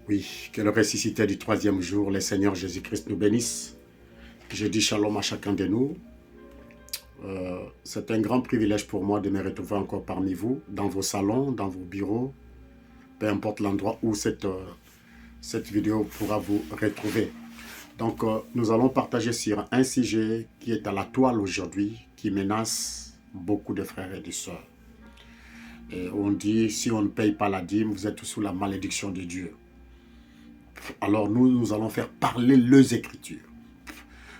Oui, que le ressuscité du troisième jour, le Seigneur Jésus-Christ nous bénisse. Je dis shalom à chacun de nous. C'est un grand privilège pour moi de me retrouver encore parmi vous, dans vos salons, dans vos bureaux, peu importe l'endroit où cette vidéo pourra vous retrouver. Donc, nous allons partager sur un sujet qui est à la toile aujourd'hui, qui menace beaucoup de frères et de sœurs. Et on dit, si on ne paye pas la dîme, vous êtes sous la malédiction de Dieu. Alors nous allons faire parler les Écritures.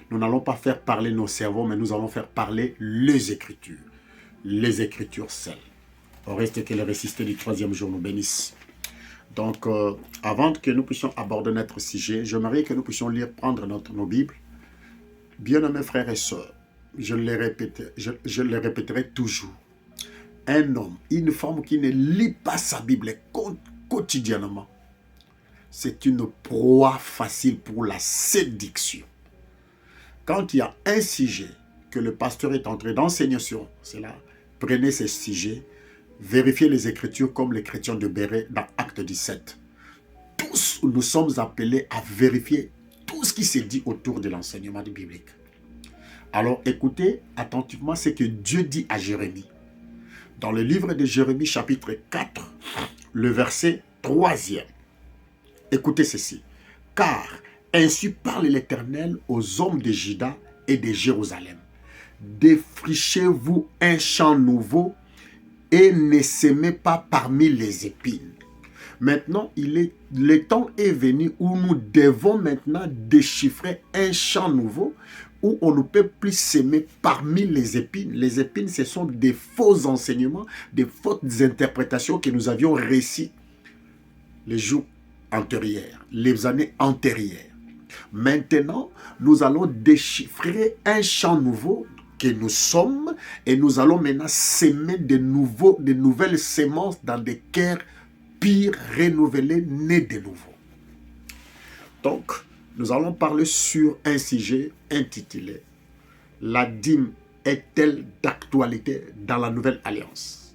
Nous n'allons pas faire parler nos cerveaux, mais nous allons faire parler les Écritures. Les Écritures seules. Au reste que le ressuscité du troisième jour nous bénisse. Donc, avant que nous puissions aborder notre sujet, j'aimerais que nous puissions prendre nos Bibles. Bien-aimés frères et sœurs, je le répéterai toujours. Un homme, une femme qui ne lit pas sa Bible quotidiennement, c'est une proie facile pour la séduction. Quand il y a un sujet que le pasteur est en train d'enseigner sur cela, prenez ce sujet, vérifiez les Écritures comme les chrétiens de Béret dans Acte 17. Tous nous sommes appelés à vérifier tout ce qui se dit autour de l'enseignement biblique. Alors écoutez attentivement ce que Dieu dit à Jérémie. Dans le livre de Jérémie chapitre 4, le verset 3e. Écoutez ceci. Car ainsi parle l'Éternel aux hommes de Juda et de Jérusalem. Défrichez-vous un champ nouveau et ne semez pas parmi les épines. Maintenant, le temps est venu où nous devons maintenant déchiffrer un champ nouveau où on ne peut plus s'aimer parmi les épines. Les épines, ce sont des faux enseignements, des fausses interprétations que nous avions reçues les jours antérieurs, les années antérieures. Maintenant, nous allons déchiffrer un champ nouveau que nous sommes et nous allons maintenant s'aimer de nouvelles semences dans des cœurs purs, renouvelés, nés de nouveau. Donc, nous allons parler sur un sujet intitulé « La dîme est-elle d'actualité dans la nouvelle alliance ?»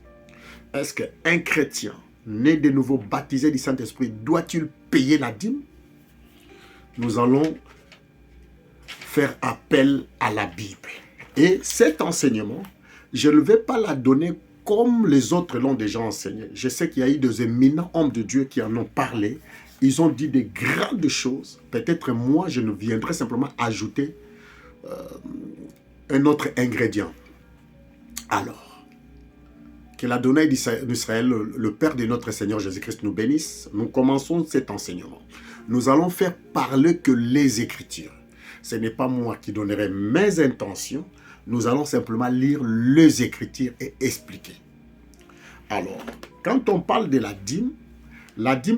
Est-ce qu'un chrétien né de nouveau, baptisé du Saint-Esprit, doit-il payer la dîme? Nous allons faire appel à la Bible. Et cet enseignement, je ne vais pas la donner comme les autres l'ont déjà enseigné. Je sais qu'il y a eu des éminents hommes de Dieu qui en ont parlé. Ils ont dit des grandes choses. Peut-être moi, je ne viendrai simplement ajouter un autre ingrédient. Alors, que l'Adonai d'Israël, le Père de notre Seigneur Jésus-Christ, nous bénisse. Nous commençons cet enseignement. Nous allons faire parler que les Écritures. Ce n'est pas moi qui donnerai mes intentions. Nous allons simplement lire les Écritures et expliquer. Alors, quand on parle de la dîme,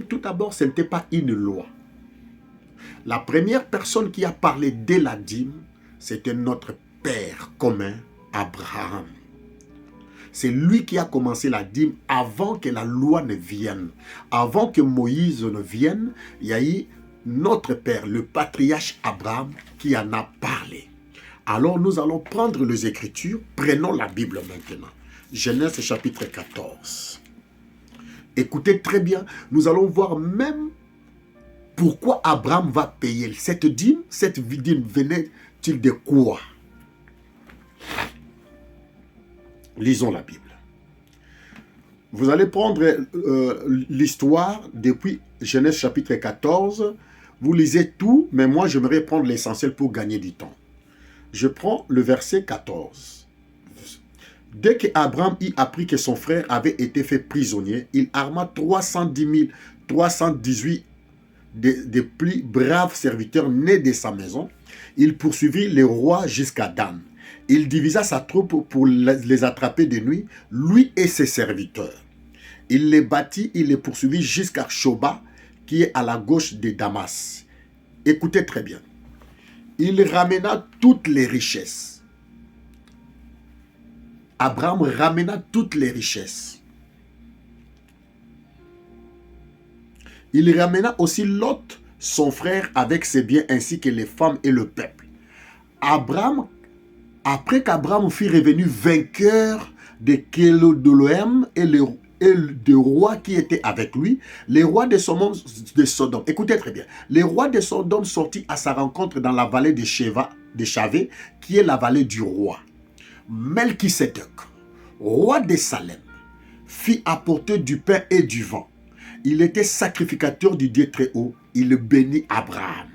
tout d'abord, ce n'était pas une loi. La première personne qui a parlé de la dîme, c'était notre Père commun, Abraham. C'est lui qui a commencé la dîme avant que la loi ne vienne. Avant que Moïse ne vienne, il y a eu notre Père, le patriarche Abraham, qui en a parlé. Alors nous allons prendre les Écritures, prenons la Bible maintenant. Genèse chapitre 14. Écoutez très bien, nous allons voir même pourquoi Abraham va payer cette dîme. Cette dîme venait-il de quoi? Lisons la Bible. Vous allez prendre l'histoire depuis Genèse chapitre 14. Vous lisez tout, mais moi j'aimerais prendre l'essentiel pour gagner du temps. Je prends le verset 14. Dès qu'Abraham y apprit que son frère avait été fait prisonnier, il arma 318 des plus braves serviteurs nés de sa maison. Il poursuivit les rois jusqu'à Dan. Il divisa sa troupe pour les attraper de nuit, lui et ses serviteurs. Il les battit, il les poursuivit jusqu'à Shoba, qui est à la gauche de Damas. Écoutez très bien. Il ramena toutes les richesses. Abraham ramena toutes les richesses. Il ramena aussi Lot, son frère, avec ses biens, ainsi que les femmes et le peuple. Abraham, après qu'Abraham fut revenu vainqueur de Kédoloëm et et des rois qui étaient avec lui, les rois de Sodome. Écoutez très bien. Les rois de Sodome sortis à sa rencontre dans la vallée de Chavé, qui est la vallée du roi. Melchisédek, roi de Salem, fit apporter du pain et du vin. Il était sacrificateur du Dieu très haut. Il bénit Abraham.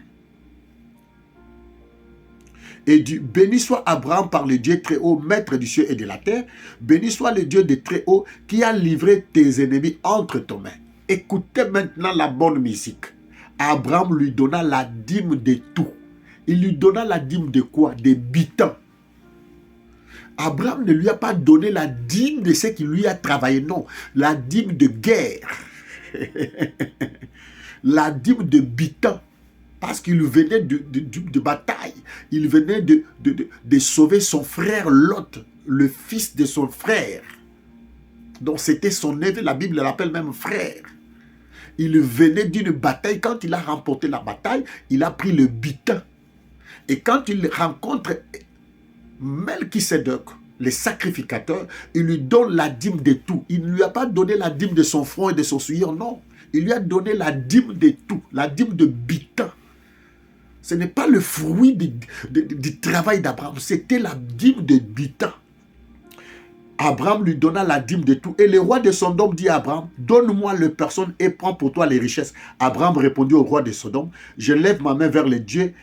Et dit, béni soit Abraham par le Dieu très haut, maître du ciel et de la terre. Béni soit le Dieu de très haut qui a livré tes ennemis entre tes mains. Écoutez maintenant la bonne musique. Abraham lui donna la dîme de tout. Il lui donna la dîme de quoi? Des bitins. Abraham ne lui a pas donné la dîme de ce qu'il lui a travaillé, non. La dîme de guerre. La dîme de bitins. Parce qu'il venait de bataille. Il venait de sauver son frère Lot, le fils de son frère. Donc c'était son neveu, la Bible l'appelle même frère. Il venait d'une bataille. Quand il a remporté la bataille, il a pris le butin. Et quand il rencontre Melchisédek, le sacrificateur, il lui donne la dîme de tout. Il ne lui a pas donné la dîme de son front et de son souillure, non. Il lui a donné la dîme de tout, la dîme de butin. Ce n'est pas le fruit du travail d'Abraham, c'était la dîme de butin. Abraham lui donna la dîme de tout. Et le roi de Sodome dit à Abraham, donne-moi les personnes et prends pour toi les richesses. Abraham répondit au roi de Sodome, je lève ma main vers le Dieu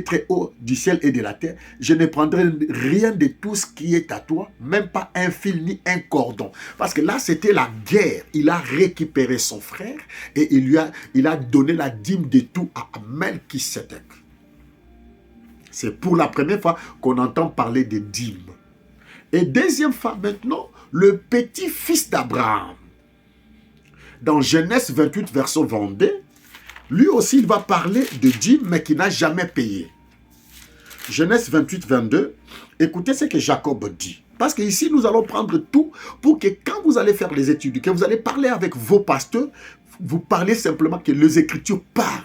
très haut du ciel et de la terre. Je ne prendrai rien de tout ce qui est à toi, même pas un fil ni un cordon. Parce que là, c'était la guerre. Il a récupéré son frère et il a donné la dîme de tout à Melchisédek. C'est pour la première fois qu'on entend parler de dîme. Et deuxième fois maintenant, le petit-fils d'Abraham. Dans Genèse 28, verset 22, lui aussi, il va parler de dîme, mais qui n'a jamais payé. Genèse 28, 22, écoutez ce que Jacob dit. Parce qu'ici, nous allons prendre tout pour que quand vous allez faire les études, que vous allez parler avec vos pasteurs, vous parlez simplement que les Écritures parlent.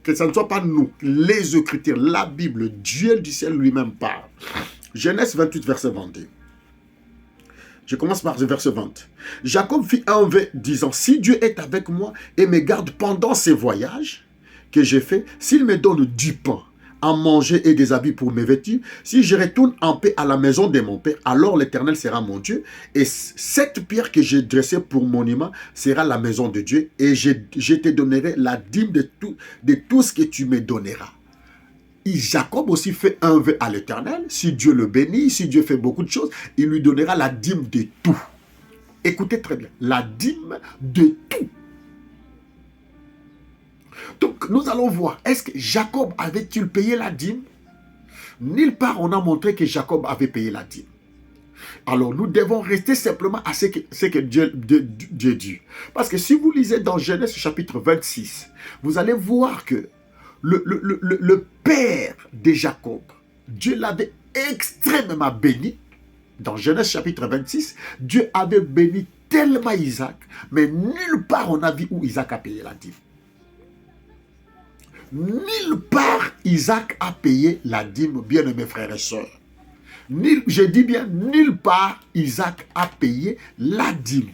Que ce ne soit pas nous, les Écritures, la Bible, Dieu du ciel lui-même parle. Genèse 28, verset 22. Je commence par le verset 20. Jacob fit un vœu disant, si Dieu est avec moi et me garde pendant ces voyages que j'ai faits, s'il me donne du pain à manger et des habits pour me vêtir, si je retourne en paix à la maison de mon père, alors l'Éternel sera mon Dieu. Et cette pierre que j'ai dressée pour monument sera la maison de Dieu. Et je te donnerai la dîme de tout ce que tu me donneras. Et Jacob aussi fait un vœu à l'Éternel. Si Dieu le bénit, si Dieu fait beaucoup de choses, il lui donnera la dîme de tout. Écoutez très bien, la dîme de tout. Donc, nous allons voir, est-ce que Jacob avait-il payé la dîme? Nulle part on a montré que Jacob avait payé la dîme. Alors, nous devons rester simplement à ce que Dieu dit. Parce que si vous lisez dans Genèse chapitre 26, vous allez voir que le père de Jacob, Dieu l'avait extrêmement béni. Dans Genèse chapitre 26, Dieu avait béni tellement Isaac, mais nulle part on a vu où Isaac a payé la dîme. Nulle part Isaac a payé la dîme, bien mes frères et sœurs. Je dis bien, nulle part Isaac a payé la dîme.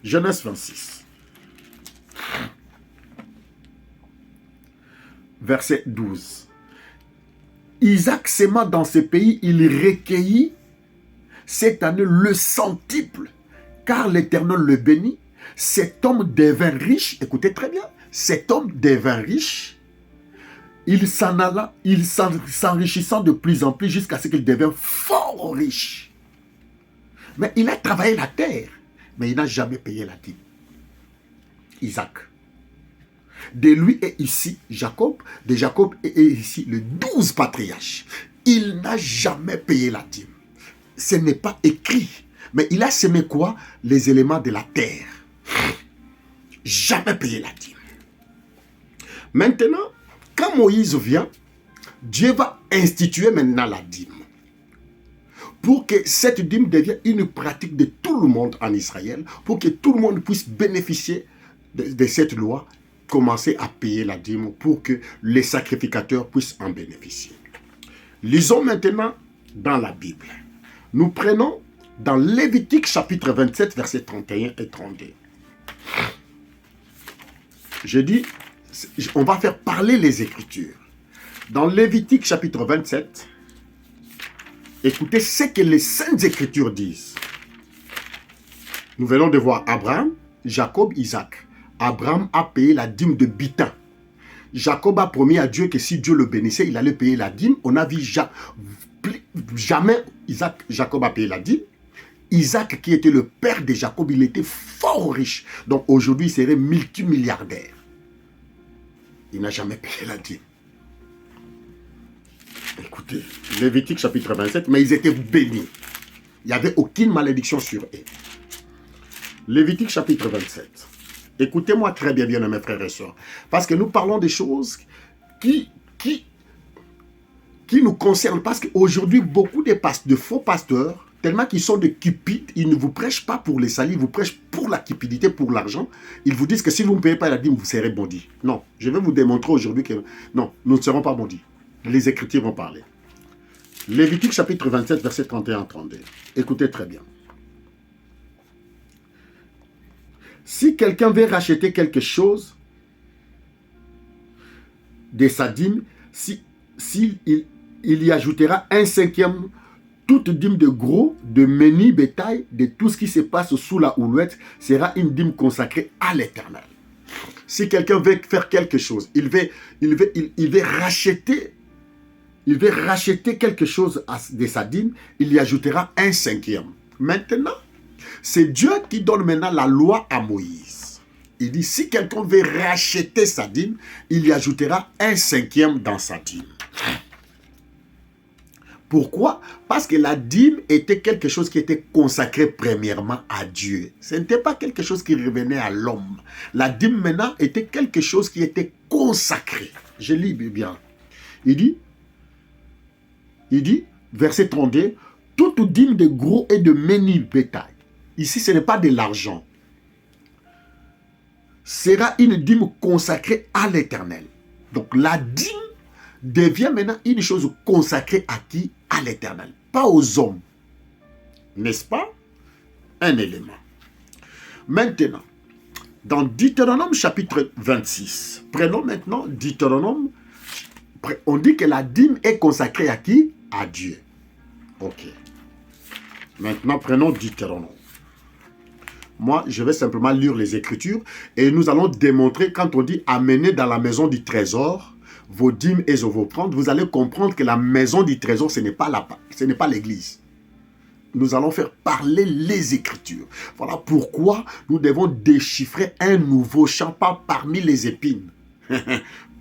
Genèse 26. Verset 12. Isaac s'aima dans ce pays, il recueillit cette année le centuple, car l'Éternel le bénit. Cet homme devint riche, écoutez très bien, cet homme devint riche, il s'en alla, s'enrichissant de plus en plus jusqu'à ce qu'il devienne fort riche. Mais il a travaillé la terre, mais il n'a jamais payé la dîme. Isaac. De lui est ici Jacob, de Jacob est ici les 12 patriarches. Il n'a jamais payé la dîme. Ce n'est pas écrit, mais il a semé quoi? Les éléments de la terre. Jamais payé la dîme. Maintenant, quand Moïse vient, Dieu va instituer maintenant la dîme. Pour que cette dîme devienne une pratique de tout le monde en Israël, pour que tout le monde puisse bénéficier de cette loi, commencer à payer la dîme pour que les sacrificateurs puissent en bénéficier. Lisons maintenant dans la Bible. Nous prenons dans Lévitique chapitre 27, versets 31 et 32. Je dis, on va faire parler les Écritures. Dans Lévitique chapitre 27, écoutez ce que les Saintes Écritures disent. Nous venons de voir Abraham, Jacob, Isaac. Abraham a payé la dîme de Bitin. Jacob a promis à Dieu que si Dieu le bénissait, il allait payer la dîme. On n'a vu jamais Jacob a payé la dîme. Isaac, qui était le père de Jacob, il était fort riche. Donc aujourd'hui, il serait multimilliardaire. Il n'a jamais payé la dîme. Écoutez, Lévitique chapitre 27, mais ils étaient bénis. Il n'y avait aucune malédiction sur eux. Lévitique chapitre 27. Écoutez-moi très bien, bien mes frères et sœurs. Parce que nous parlons des choses qui nous concernent. Parce qu'aujourd'hui, beaucoup de faux pasteurs, tellement qu'ils sont des cupides, ils ne vous prêchent pas pour les salis, ils vous prêchent pour la cupidité, pour l'argent. Ils vous disent que si vous ne payez pas la dîme, vous serez maudits. Non, je vais vous démontrer aujourd'hui que non, nous ne serons pas maudits. Les Écritures vont parler. Lévitique chapitre 27, verset 31 à 32. Écoutez très bien. Si quelqu'un veut racheter quelque chose de sa dîme, il y ajoutera un cinquième, toute dîme de gros, de menu bétail, de tout ce qui se passe sous la houlouette, sera une dîme consacrée à l'Éternel. Si quelqu'un veut faire quelque chose, il veut racheter quelque chose de sa dîme, il y ajoutera un cinquième. Maintenant, c'est Dieu qui donne maintenant la loi à Moïse. Il dit, si quelqu'un veut racheter sa dîme, il y ajoutera un cinquième dans sa dîme. Pourquoi? Parce que la dîme était quelque chose qui était consacré premièrement à Dieu. Ce n'était pas quelque chose qui revenait à l'homme. La dîme maintenant était quelque chose qui était consacré. Je lis bien. Il dit, verset 32, toute dîme de gros et de menu bétail. Ici, ce n'est pas de l'argent. Sera une dîme consacrée à l'Éternel. Donc, la dîme devient maintenant une chose consacrée à qui? À l'Éternel. Pas aux hommes. N'est-ce pas? Un élément. Maintenant, dans Deutéronome chapitre 26, prenons maintenant Deutéronome. On dit que la dîme est consacrée à qui? À Dieu. Ok. Maintenant, prenons Deutéronome. Moi, je vais simplement lire les Écritures et nous allons démontrer, quand on dit amener dans la maison du trésor vos dîmes et vos offrandes, vous allez comprendre que la maison du trésor, ce n'est pas l'église. Nous allons faire parler les Écritures. Voilà pourquoi nous devons déchiffrer un nouveau champ, pas parmi les épines,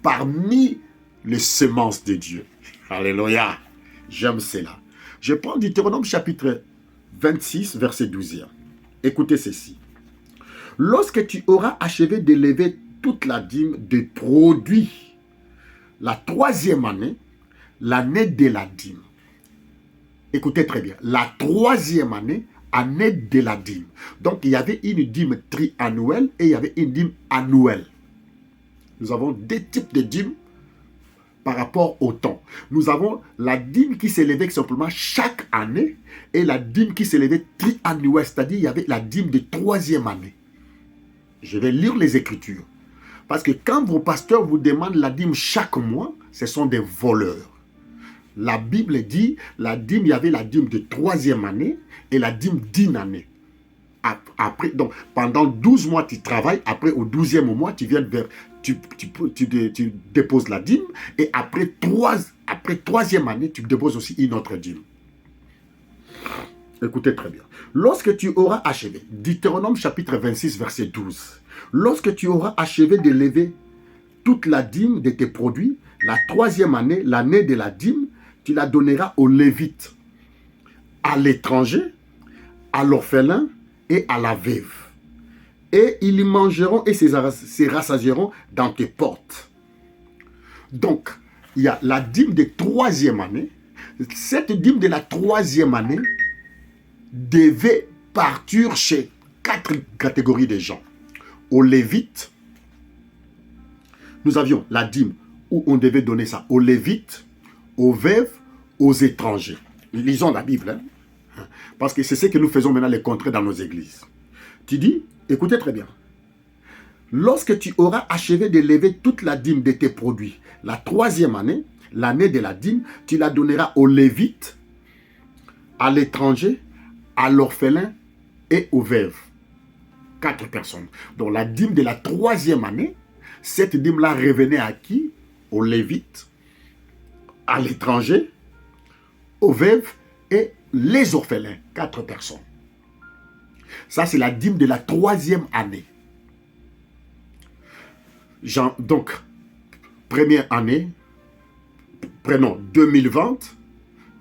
parmi les semences de Dieu. Alléluia. J'aime cela. Je prends Deutéronome chapitre 26, verset 12. Écoutez ceci. Lorsque tu auras achevé d'élever toute la dîme de produits, la 3e année, l'année de la dîme. Écoutez très bien. La 3e année, année de la dîme. Donc, il y avait une dîme triannuelle et il y avait une dîme annuelle. Nous avons deux types de dîmes par rapport au temps. Nous avons la dîme qui s'élevait simplement chaque année et la dîme qui s'élevait triannuelle, c'est-à-dire il y avait la dîme de 3e année. Je vais lire les Écritures. Parce que quand vos pasteurs vous demandent la dîme chaque mois, ce sont des voleurs. La Bible dit, la dîme, il y avait la dîme de 3e année et la dîme d'une année. Après, donc, pendant 12 mois, tu travailles. Après, au 12e mois, tu viens vers... Tu déposes la dîme. Et après 3e année, tu déposes aussi une autre dîme. Écoutez très bien. Lorsque tu auras achevé, Deutéronome chapitre 26, verset 12. Lorsque tu auras achevé d'élever toute la dîme de tes produits, la 3e année, l'année de la dîme, tu la donneras aux Lévites, à l'étranger, à l'orphelin et à la veuve. Et ils y mangeront et se rassasieront dans tes portes. Donc, il y a la dîme de 3e année. Cette dîme de la 3e année devait partir chez 4 catégories de gens. Aux Lévites, nous avions la dîme où on devait donner ça aux Lévites, aux veuves, aux étrangers. Lisons la Bible. Parce que c'est ce que nous faisons maintenant, les contrées dans nos églises. Tu dis, écoutez très bien. Lorsque tu auras achevé de lever toute la dîme de tes produits, la 3e année, l'année de la dîme, tu la donneras aux Lévites, à l'étranger, à l'orphelin et aux veuves. 4 personnes. Donc la dîme de la 3e année, cette dîme-là revenait à qui? Aux Lévites, à l'étranger, aux veuves et les orphelins. 4 personnes. Ça, c'est la dîme de la 3e année. Donc, première année, prenons 2020,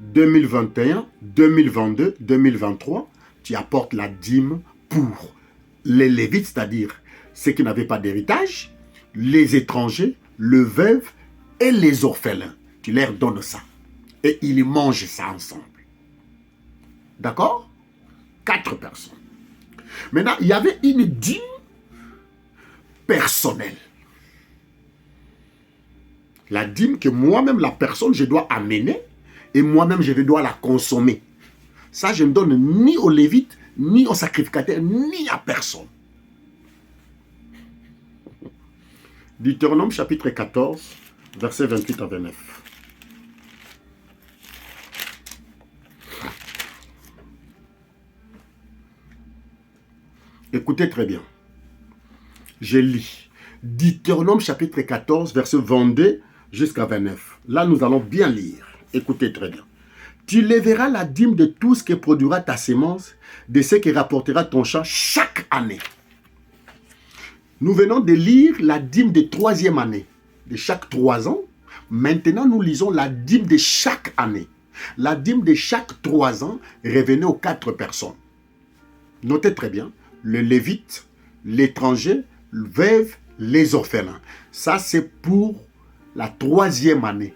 2021, 2022, 2023, tu apportes la dîme pour les Lévites, c'est-à-dire ceux qui n'avaient pas d'héritage, les étrangers, le veuve et les orphelins. Tu leur donnes ça. Et ils mangent ça ensemble. D'accord? 4 personnes. Maintenant, il y avait une dîme personnelle. La dîme que moi-même, la personne, je dois amener et moi-même, je dois la consommer. Ça, je ne donne ni aux Lévites, ni aux sacrificateurs, ni à personne. Deutéronome chapitre 14, versets 28 à 29. Écoutez très bien. Je lis. Deutéronome chapitre 14, versets 22 jusqu'à 29. Là, nous allons bien lire. Écoutez très bien. Tu lèveras la dîme de tout ce que produira ta sémence, de ce que rapportera ton champ chaque année. Nous venons de lire la dîme de 3e année, de chaque 3 ans. Maintenant, nous lisons la dîme de chaque année. La dîme de chaque 3 ans revenait aux 4 personnes. Notez très bien, le Lévite, l'étranger, le veuve, les orphelins. Ça, c'est pour la 3e année.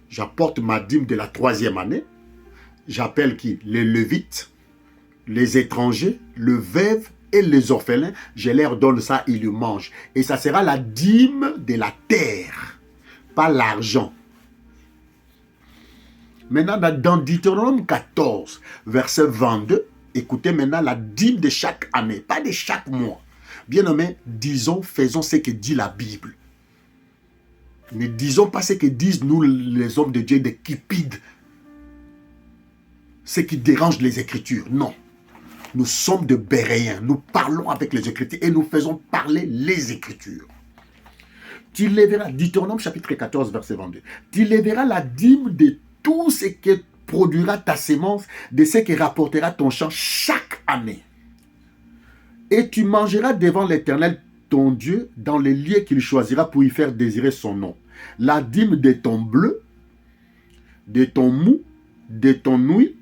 J'apporte ma dîme de la 3e année. J'appelle qui? Les Lévites, les étrangers, le veuve et les orphelins. Je leur donne ça, ils le mangent. Et ça sera la dîme de la terre, pas l'argent. Maintenant, dans Deutéronome 14, verset 22, écoutez maintenant la dîme de chaque année, pas de chaque mois. Bien aimé, disons, faisons ce que dit la Bible. Ne disons pas ce que disent nous les hommes de Dieu, des cupides. Ce qui dérange les Écritures. Non. Nous sommes de Béréens. Nous parlons avec les Écritures et nous faisons parler les Écritures. Tu lèveras, Deutéronome chapitre 14, verset 22. Tu lèveras la dîme de tout ce que produira ta sémence, de ce que rapportera ton champ chaque année. Et tu mangeras devant l'Éternel ton Dieu dans les lieux qu'il choisira pour y faire désirer son nom. La dîme de ton bleu, de ton mou, de ton nouille,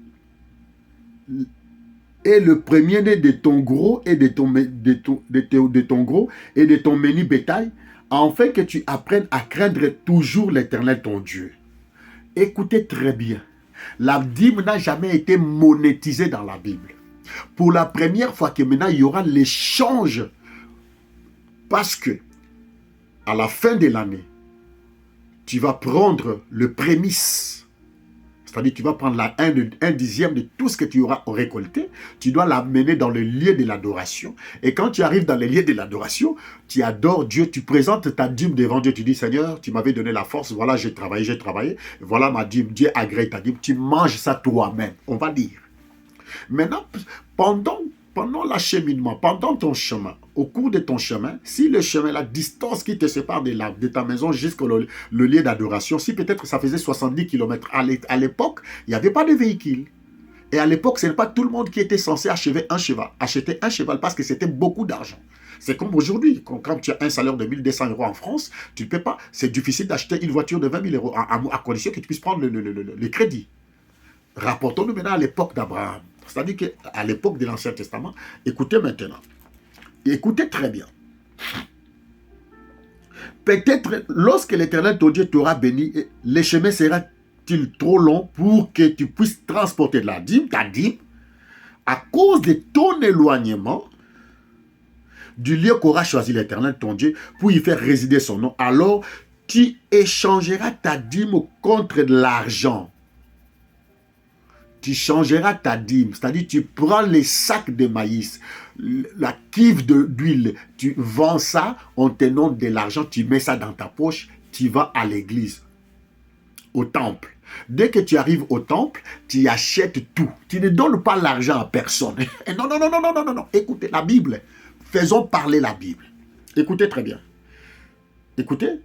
et le premier-né de ton gros et de ton gros et de ton menu bétail, afin que tu apprennes à craindre toujours l'Éternel ton Dieu. Écoutez très bien, la dîme n'a jamais été monétisée dans la Bible. Pour la première fois que maintenant il y aura l'échange, parce que à la fin de l'année, tu vas prendre le prémisse, c'est-à-dire tu vas prendre un dixième de tout ce que tu auras récolté, tu dois l'amener dans le lieu de l'adoration. Et quand tu arrives dans le lieu de l'adoration, tu adores Dieu, tu présentes ta dîme devant Dieu, tu dis Seigneur, tu m'avais donné la force, voilà j'ai travaillé, voilà ma dîme, Dieu agrée ta dîme, tu manges ça toi-même, on va dire. Maintenant, pendant l'acheminement, pendant ton chemin, au cours de ton chemin, si le chemin, la distance qui te sépare de ta maison jusqu'au le lieu d'adoration, si peut-être ça faisait 70 km, à l'époque, il n'y avait pas de véhicule. Et à l'époque, ce n'est pas tout le monde qui était censé acheter un cheval parce que c'était beaucoup d'argent. C'est comme aujourd'hui, quand tu as un salaire de 1 200 € en France, tu ne peux pas, c'est difficile d'acheter une voiture de 20 000 € à condition que tu puisses prendre le crédit. Rapportons-nous maintenant à l'époque d'Abraham. C'est-à-dire qu'à l'époque de l'Ancien Testament, écoutez maintenant. Écoutez très bien. Peut-être lorsque l'Éternel ton Dieu t'aura béni, le chemin sera-t-il trop long pour que tu puisses transporter de la dîme, ta dîme, à cause de ton éloignement du lieu qu'aura choisi l'Éternel ton Dieu pour y faire résider son nom. Alors, tu échangeras ta dîme contre de l'argent. tu changeras ta dîme. C'est-à-dire, tu prends les sacs de maïs, la cuve d'huile, tu vends ça, on te donne de l'argent, tu mets ça dans ta poche, tu vas à l'église, au temple. Dès que tu arrives au temple, tu achètes tout. Tu ne donnes pas l'argent à personne. Non, non, non, non, non, non, non, non. Écoutez, la Bible. Faisons parler la Bible. Écoutez très bien. Écoutez.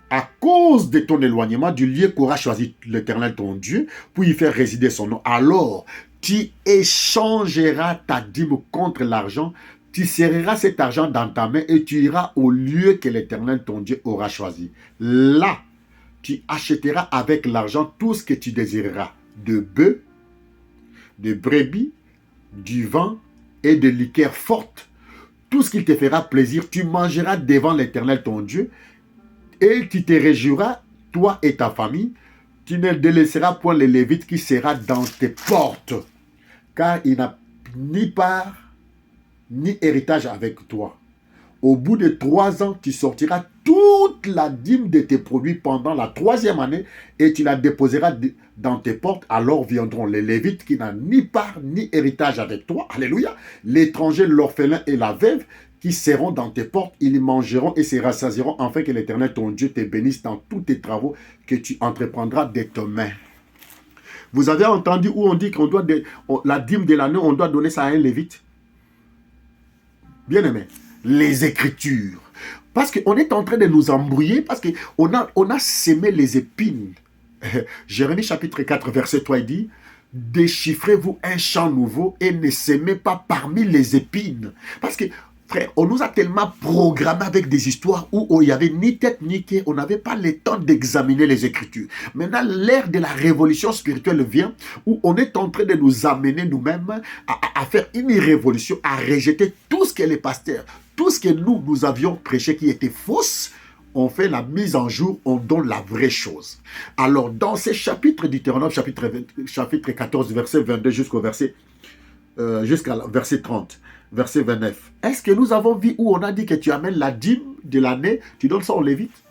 À cause de ton éloignement du lieu qu'aura choisi l'Éternel ton Dieu pour y faire résider son nom, alors tu échangeras ta dîme contre l'argent, tu serreras cet argent dans ta main et tu iras au lieu que l'Éternel ton Dieu aura choisi. Là, tu achèteras avec l'argent tout ce que tu désireras, de bœufs, de brebis, du vin et de liqueurs fortes. Tout ce qui te fera plaisir, tu mangeras devant l'Éternel ton Dieu et tu te réjouiras, toi et ta famille. Tu ne délaisseras point les Lévites qui sera dans tes portes, car il n'a ni part ni héritage avec toi. Au bout de 3 ans, tu sortiras toute la dîme de tes produits pendant la 3e année et tu la déposeras dans tes portes. Alors viendront les Lévites qui n'ont ni part ni héritage avec toi. Alléluia. L'étranger, l'orphelin et la veuve qui seront dans tes portes, ils mangeront et se rassasieront afin que l'Éternel ton Dieu te bénisse dans tous tes travaux que tu entreprendras de tes mains. Vous avez entendu où on dit qu'on doit la dîme de l'année, on doit donner ça à un Lévite? Bien aimé, les Écritures. Parce qu'on est en train de nous embrouiller, parce qu'on a semé les épines. Jérémie chapitre 4, verset 3, il dit, déchiffrez-vous un champ nouveau et ne semez pas parmi les épines. Parce que, frère, on nous a tellement programmé avec des histoires où il n'y avait ni tête ni queue, on n'avait pas le temps d'examiner les Écritures. Maintenant, l'ère de la révolution spirituelle vient, où on est en train de nous amener nous-mêmes à faire une révolution, à rejeter tout ce que les pasteurs, tout ce que nous avions prêché qui était fausse. On fait la mise en jour, on donne la vraie chose. Alors, dans ces chapitres du Deutéronome, chapitre 14, verset 22 jusqu'à verset 30, verset 29. Est-ce que nous avons vu où on a dit que tu amènes la dîme de l'année, tu donnes ça aux Lévites?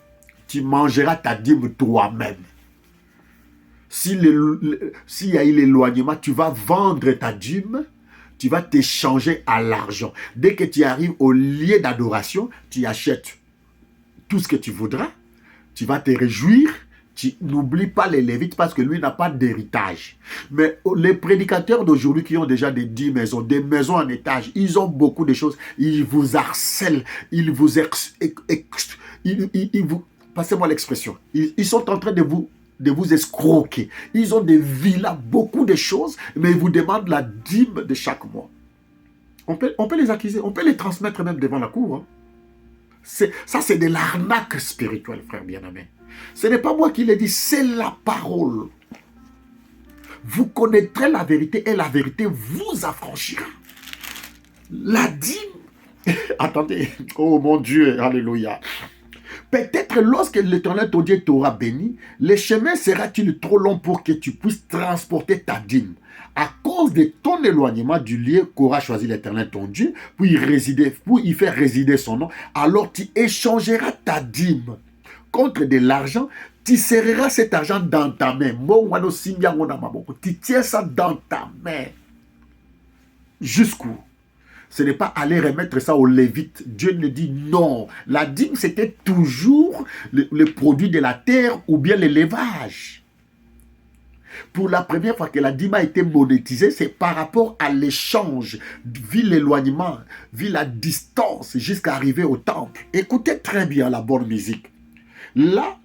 Tu mangeras ta dîme toi-même. S'il y a eu l'éloignement, tu vas vendre ta dîme, tu vas t'échanger à l'argent. Dès que tu arrives au lieu d'adoration, tu achètes tout ce que tu voudras, tu vas te réjouir, tu n'oublies pas les Lévites parce que lui n'a pas d'héritage. Mais les prédicateurs d'aujourd'hui qui ont déjà des 10 maisons, des maisons en étage, ils ont beaucoup de choses, ils vous harcèlent, ils vous passez-moi l'expression, ils sont en train de vous escroquer. Ils ont des villas, beaucoup de choses, mais ils vous demandent la dîme de chaque mois. On peut les accuser, on peut les transmettre même devant la cour. Hein. Ça, c'est de l'arnaque spirituelle, frère bien-aimé. Ce n'est pas moi qui l'ai dit, c'est la parole. Vous connaîtrez la vérité et la vérité vous affranchira. La dîme. Attendez, oh mon Dieu, alléluia. Peut-être lorsque l'Éternel ton Dieu t'aura béni, le chemin sera-t-il trop long pour que tu puisses transporter ta dîme à cause de ton éloignement du lieu qu'aura choisi l'Éternel ton Dieu pour y faire résider son nom. Alors tu échangeras ta dîme contre de l'argent, tu serreras cet argent dans ta main. Tu tiens ça dans ta main. Jusqu'où? Ce n'est pas aller remettre ça aux Lévites. Dieu ne dit non. La dîme, c'était toujours le produit de la terre ou bien l'élevage. Pour la première fois que la dîme a été monétisée, c'est par rapport à l'échange, vu l'éloignement, vu la distance jusqu'à arriver au temple. Écoutez très bien la bonne musique. Là,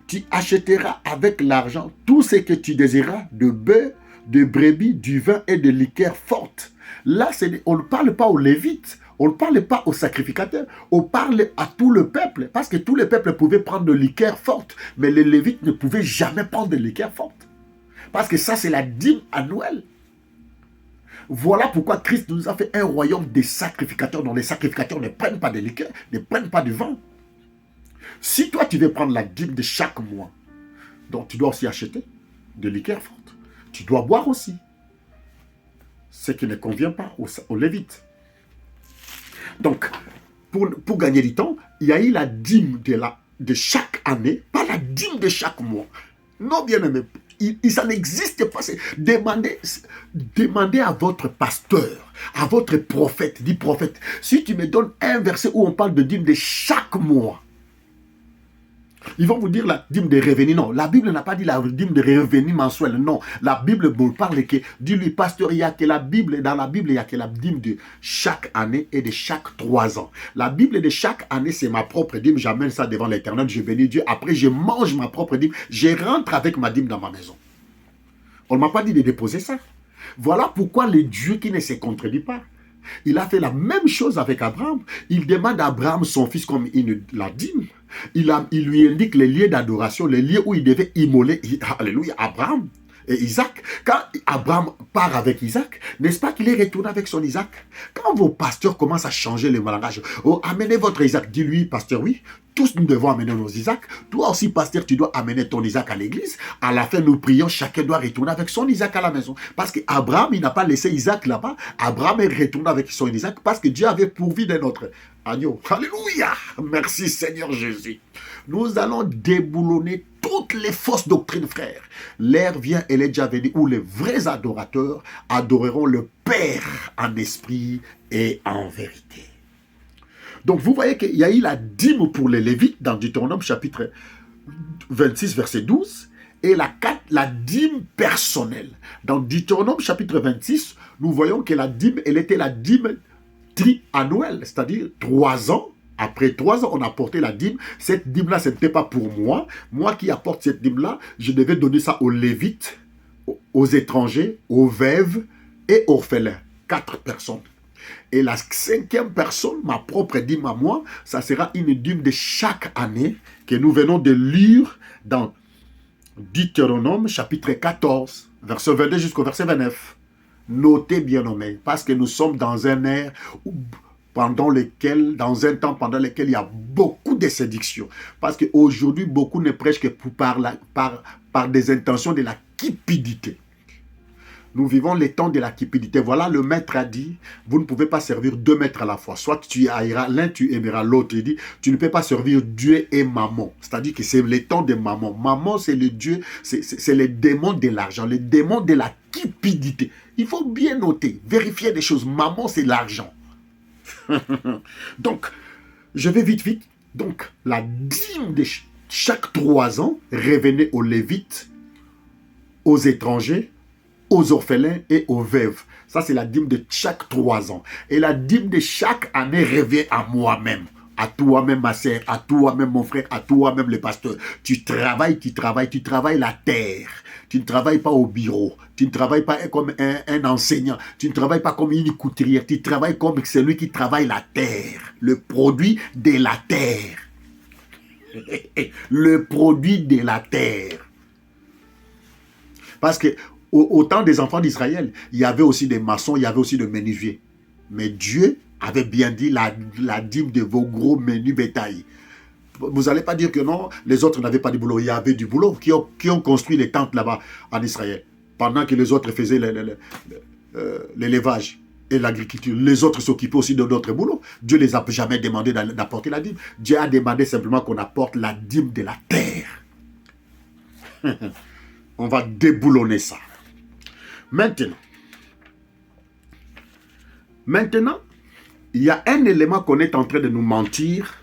tu achèteras avec l'argent tout ce que tu désiras de bœufs, de brebis, du vin et de liqueurs fortes. Là, on ne parle pas aux Lévites, on ne parle pas aux sacrificateurs, on parle à tout le peuple, parce que tout le peuple pouvait prendre de liqueurs fortes, mais les Lévites ne pouvaient jamais prendre de liqueurs fortes, parce que ça, c'est la dîme annuelle. Voilà pourquoi Christ nous a fait un royaume des sacrificateurs, dont les sacrificateurs ne prennent pas de liqueurs, ne prennent pas de vin. Si toi, tu veux prendre la dîme de chaque mois, donc tu dois aussi acheter de liqueurs fortes. Tu dois boire aussi. Ce qui ne convient pas aux Lévites. Donc, pour gagner du temps, il y a eu la dîme de chaque année, pas la dîme de chaque mois. Non, bien aimé, ça n'existe pas. Demandez à votre pasteur, à votre prophète, dit prophète, si tu me donnes un verset où on parle de dîme de chaque mois, ils vont vous dire la dîme de revenus. Non, la Bible n'a pas dit la dîme de revenus mensuels. Non, la Bible vous parle que, dis-lui, pasteur, il y a que la Bible, dans la Bible, il y a que la dîme de chaque année et de chaque 3 ans. La Bible de chaque année, c'est ma propre dîme. J'amène ça devant l'Éternel, je bénis Dieu. Après, je mange ma propre dîme. Je rentre avec ma dîme dans ma maison. On ne m'a pas dit de déposer ça. Voilà pourquoi le Dieu qui ne se contredit pas. Il a fait la même chose avec Abraham. Il demande à Abraham, son fils, comme la dîme. Il lui indique les lieux d'adoration, les lieux où il devait immoler, alléluia, Abraham et Isaac. Quand Abraham part avec Isaac, n'est-ce pas qu'il est retourné avec son Isaac? Quand vos pasteurs commencent à changer le langage, oh, amenez votre Isaac, dis-lui, pasteur, oui, tous nous devons amener nos Isaac. Toi aussi, pasteur, tu dois amener ton Isaac à l'église. À la fin, nous prions, chacun doit retourner avec son Isaac à la maison. Parce qu'Abraham, il n'a pas laissé Isaac là-bas. Abraham est retourné avec son Isaac parce que Dieu avait pourvu de notre agneau. Alléluia! Merci Seigneur Jésus. Nous allons déboulonner toutes les fausses doctrines, frères. L'ère vient, elle est déjà venue, où les vrais adorateurs adoreront le Père en esprit et en vérité. Donc, vous voyez qu'il y a eu la dîme pour les Lévites dans Deutéronome chapitre 26, verset 12, et la dîme personnelle. Dans Deutéronome chapitre 26, nous voyons que la dîme, elle était la dîme triannuelle, c'est-à-dire 3 ans. Après 3 ans, on a apporté la dîme. Cette dîme-là, ce n'était pas pour moi. Moi qui apporte cette dîme-là, je devais donner ça aux Lévites, aux étrangers, aux veuves et aux orphelins. 4 personnes. Et la 5e personne, ma propre dîme à moi, ça sera une dîme de chaque année que nous venons de lire dans Deutéronome chapitre 14, verset 22 jusqu'au verset 29. Notez bien nommé, parce que nous sommes dans un air dans un temps pendant lequel il y a beaucoup de séductions. Parce qu'aujourd'hui, beaucoup ne prêchent que par des intentions de la cupidité. Nous vivons les temps de la cupidité. Voilà, le maître a dit, vous ne pouvez pas servir 2 maîtres à la fois. Soit tu haïras l'un, tu aimeras l'autre. Il dit, tu ne peux pas servir Dieu et maman. C'est-à-dire que c'est les temps de maman. Maman, c'est le Dieu, c'est les démons de l'argent, les démons de la cupidité. Il faut bien noter, vérifier des choses. Maman, c'est l'argent. Donc, je vais vite. Donc, la dîme de chaque 3 ans revenait aux Lévites, aux étrangers, aux orphelins et aux veuves. Ça, c'est la dîme de chaque 3 ans. Et la dîme de chaque année revient à moi-même. À toi-même, ma sœur, à toi-même, mon frère, à toi-même, le pasteur. Tu travailles la terre. Tu ne travailles pas au bureau. Tu ne travailles pas comme un enseignant. Tu ne travailles pas comme une couturière. Tu travailles comme celui qui travaille la terre. Le produit de la terre. Le produit de la terre. Parce que au temps des enfants d'Israël, il y avait aussi des maçons, il y avait aussi des menuisiers. Mais Dieu avait bien dit la dîme de vos gros menus bétail. Vous n'allez pas dire que non, les autres n'avaient pas de boulot. Il y avait du boulot qui ont construit les tentes là-bas en Israël. Pendant que les autres faisaient l'élevage et l'agriculture. Les autres s'occupaient aussi de d'autres boulots. Dieu ne les a jamais demandé d'apporter la dîme. Dieu a demandé simplement qu'on apporte la dîme de la terre. On va déboulonner ça. Maintenant, il y a un élément qu'on est en train de nous mentir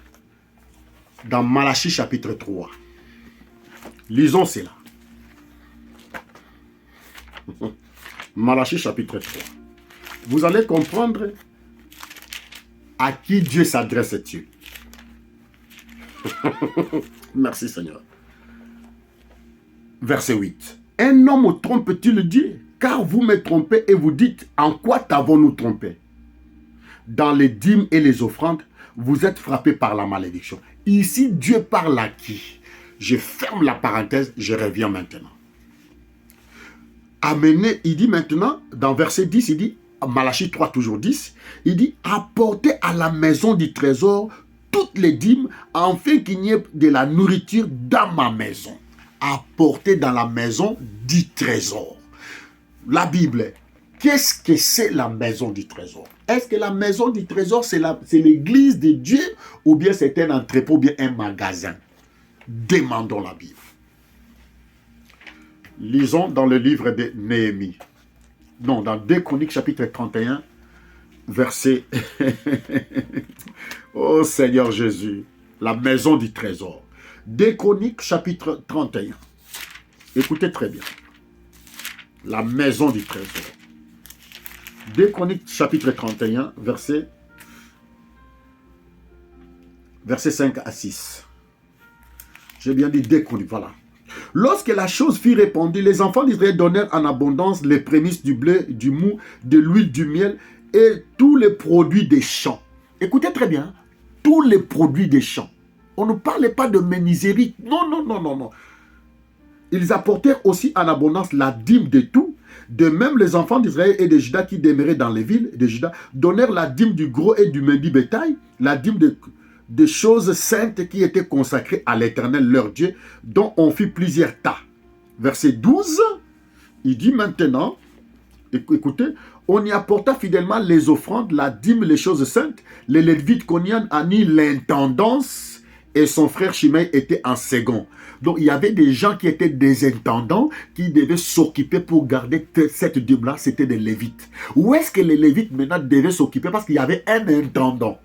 dans Malachie chapitre 3. Lisons cela. Malachie chapitre 3. Vous allez comprendre à qui Dieu s'adresse-t-il. Merci Seigneur. Verset 8. Un homme trompe-t-il Dieu? Car vous me trompez et vous dites, en quoi t'avons-nous trompé? Dans les dîmes et les offrandes, vous êtes frappés par la malédiction. Ici, Dieu parle à qui? Je ferme la parenthèse, je reviens maintenant. Amenez, il dit maintenant, dans verset 10, il dit, Malachie 3, toujours 10, il dit, apportez à la maison du trésor toutes les dîmes, afin qu'il n'y ait de la nourriture dans ma maison. Apportez dans la maison du trésor. La Bible, qu'est-ce que c'est la maison du trésor? Est-ce que la maison du trésor, c'est l'église de Dieu, ou bien c'est un entrepôt, ou bien un magasin? Demandons la Bible. Lisons dans le livre de Néhémie. Non, dans 2 Chroniques chapitre 31, verset... Oh Seigneur Jésus, la maison du trésor. 2 Chroniques chapitre 31. Écoutez très bien. La maison du trésor. 2 Chroniques chapitre 31, verset 5 à 6. J'ai bien dit 2 Chroniques, voilà. Lorsque la chose fut répandue, les enfants d'Israël donnèrent en abondance les prémices du blé, du mou, de l'huile, du miel et tous les produits des champs. Écoutez très bien, tous les produits des champs. On ne parlait pas de menuiserie. Non, non, non, non, non. Ils apportèrent aussi en abondance la dîme de tout. De même, les enfants d'Israël et de Juda qui demeuraient dans les villes de Juda donnèrent la dîme du gros et du menu bétail, la dîme de choses saintes qui étaient consacrées à l'Éternel leur Dieu, dont on fit plusieurs tas. Verset 12, il dit maintenant, écoutez, on y apporta fidèlement les offrandes, la dîme, les choses saintes. Les Lévites Conian en eut l'intendance et son frère Shimei était en second. Donc il y avait des gens qui étaient des intendants qui devaient s'occuper pour garder cette dîme-là, c'était des Lévites. Où est-ce que les Lévites maintenant devaient s'occuper? Parce qu'il y avait un intendant.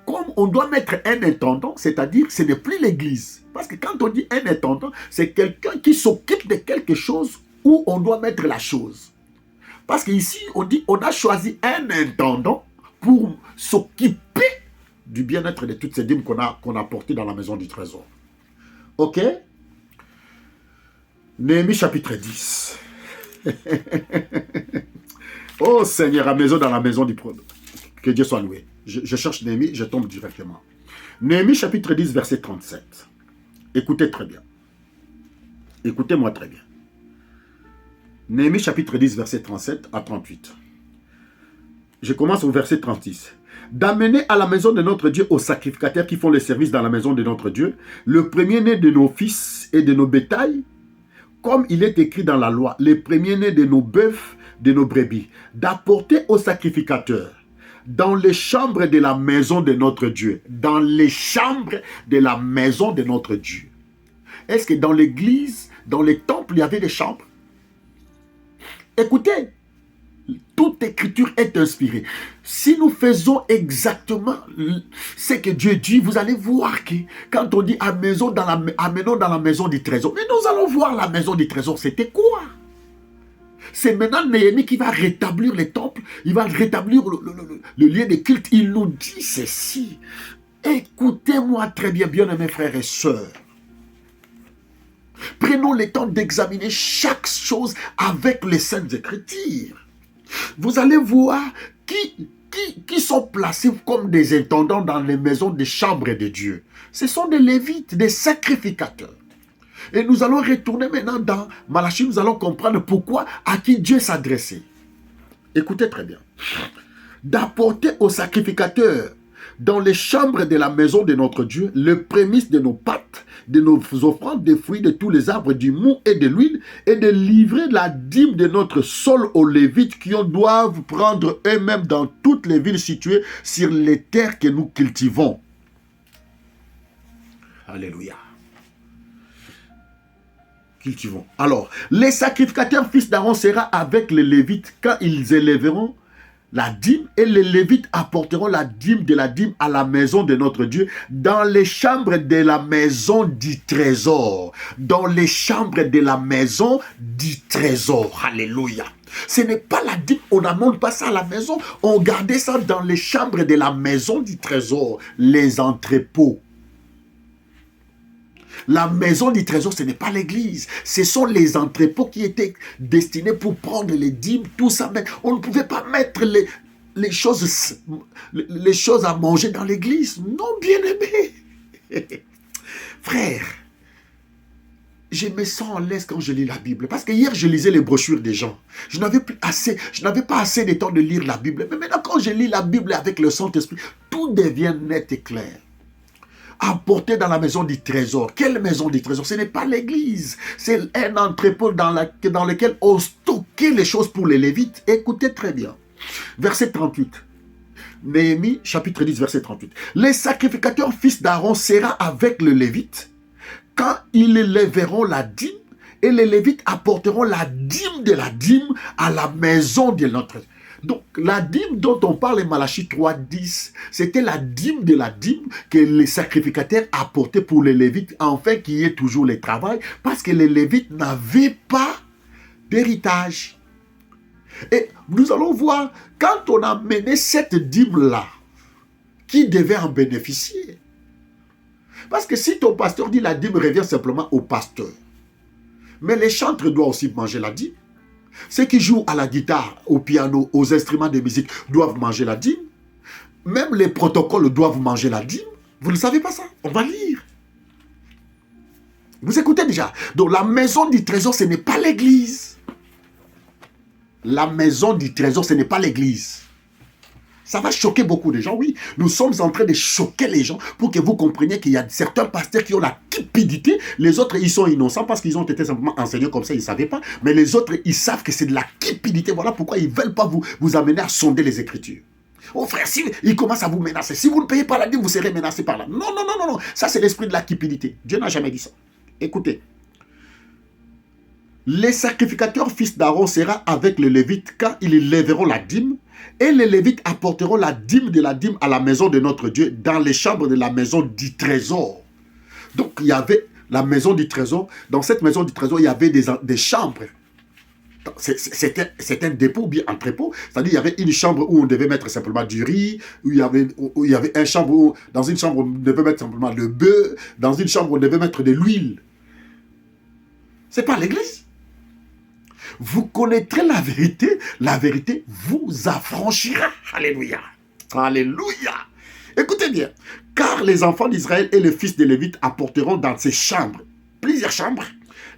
Comme on doit mettre un intendant, c'est-à-dire ce n'est plus l'église. Parce que quand on dit un intendant, c'est quelqu'un qui s'occupe de quelque chose où on doit mettre la chose. Parce qu'ici, on dit on a choisi un intendant pour s'occuper du bien-être de toutes ces dîmes qu'on a portées dans la maison du trésor. Ok? Néhémie chapitre 10. Oh Seigneur, à maison dans la maison du trésor. Que Dieu soit loué. Je cherche Néhémie, je tombe directement. Néhémie chapitre 10, verset 37. Écoutez très bien. Écoutez-moi très bien. Néhémie chapitre 10, verset 37 à 38. Je commence au verset 36. D'amener à la maison de notre Dieu aux sacrificateurs qui font le service dans la maison de notre Dieu, le premier-né de nos fils et de nos bétails, comme il est écrit dans la loi, les premiers-nés de nos bœufs, de nos brebis, d'apporter aux sacrificateurs dans les chambres de la maison de notre Dieu. Dans les chambres de la maison de notre Dieu. Est-ce que dans l'église, dans les temples, il y avait des chambres? Écoutez, toute écriture est inspirée. Si nous faisons exactement ce que Dieu dit, vous allez voir que quand on dit amenons dans la maison du trésor, mais nous allons voir la maison du trésor, c'était quoi? C'est maintenant Néhémie qui va rétablir les temples, il va rétablir le lieu de culte. Il nous dit ceci. Écoutez-moi très bien, bien-aimés frères et sœurs. Prenons le temps d'examiner chaque chose avec les Saintes Écritures. Vous allez voir qui sont placés comme des intendants dans les maisons des chambres de Dieu. Ce sont des Lévites, des sacrificateurs. Et nous allons retourner maintenant dans Malachie, nous allons comprendre pourquoi, à qui Dieu s'adressait. Écoutez très bien. D'apporter aux sacrificateurs dans les chambres de la maison de notre Dieu le prémice de nos pâtes, de nos offrandes, des fruits de tous les arbres, du mou et de l'huile, et de livrer la dîme de notre sol aux Lévites qui doivent prendre eux-mêmes dans toutes les villes situées sur les terres que nous cultivons. Alléluia. Cultivons. Alors, les sacrificateurs fils d'Aaron sera avec les Lévites quand ils élèveront la dîme, et les Lévites apporteront la dîme à la maison de notre Dieu dans les chambres de la maison du trésor. Dans les chambres de la maison du trésor. Alléluia. Ce n'est pas la dîme, on n'amène pas ça à la maison, on gardait ça dans les chambres de la maison du trésor, les entrepôts. La maison du trésor, ce n'est pas l'église. Ce sont les entrepôts qui étaient destinés pour prendre les dîmes, tout ça. Mais on ne pouvait pas mettre les choses à manger dans l'église. Non, bien-aimé. Frère, je me sens en l'aise quand je lis la Bible. Parce que hier, je lisais les brochures des gens. Je n'avais pas assez de temps de lire la Bible. Mais maintenant, quand je lis la Bible avec le Saint-Esprit, tout devient net et clair. Apporter dans la maison du trésor. Quelle maison du trésor? Ce n'est pas l'église. C'est un entrepôt dans lequel on stockait les choses pour les Lévites. Écoutez très bien. Verset 38. Néhémie, chapitre 10, verset 38. Les sacrificateurs fils d'Aaron sera avec le Lévite quand ils élèveront la dîme et les Lévites apporteront la dîme à la maison de notre Dieu. Donc, la dîme dont on parle en Malachie 3:10, c'était la dîme que les sacrificateurs apportaient pour les Lévites, afin qu'il y ait toujours le travail, parce que les Lévites n'avaient pas d'héritage. Et nous allons voir, quand on a mené cette dîme-là, qui devait en bénéficier? Parce que si ton pasteur dit la dîme revient simplement au pasteur, mais les chantres doivent aussi manger la dîme. Ceux qui jouent à la guitare, au piano, aux instruments de musique doivent manger la dîme. Même les protocoles doivent manger la dîme. Vous ne savez pas ça? On va lire. Vous écoutez déjà? Donc la maison du trésor, ce n'est pas l'église. La maison du trésor, ce n'est pas l'église. Ça va choquer beaucoup de gens, oui. Nous sommes en train de choquer les gens pour que vous compreniez qu'il y a certains pasteurs qui ont la cupidité. Les autres, ils sont innocents parce qu'ils ont été simplement enseignés comme ça, ils ne savaient pas. Mais les autres, ils savent que c'est de la cupidité. Voilà pourquoi ils ne veulent pas vous amener à sonder les Écritures. Oh frère, si ils commencent à vous menacer, si vous ne payez pas la dîme, vous serez menacé par là. Non, non, non, non, non. Ça, c'est l'esprit de la cupidité. Dieu n'a jamais dit ça. Écoutez. Les sacrificateurs fils d'Aaron sera avec les Lévites quand ils lèveront la dîme. Et les Lévites apporteront la dîme à la maison de notre Dieu, dans les chambres de la maison du trésor. Donc, il y avait la maison du trésor. Dans cette maison du trésor, il y avait des chambres. C'était un dépôt, bien entrepôt. C'est-à-dire, il y avait une chambre où on devait mettre simplement du riz, où il y avait une chambre où, dans une chambre, on devait mettre simplement le bœuf, dans une chambre, on devait mettre de l'huile. C'est pas l'église. Vous connaîtrez la vérité vous affranchira. Alléluia. Alléluia. Écoutez bien. Car les enfants d'Israël et les fils de Lévite apporteront dans ces chambres, plusieurs chambres,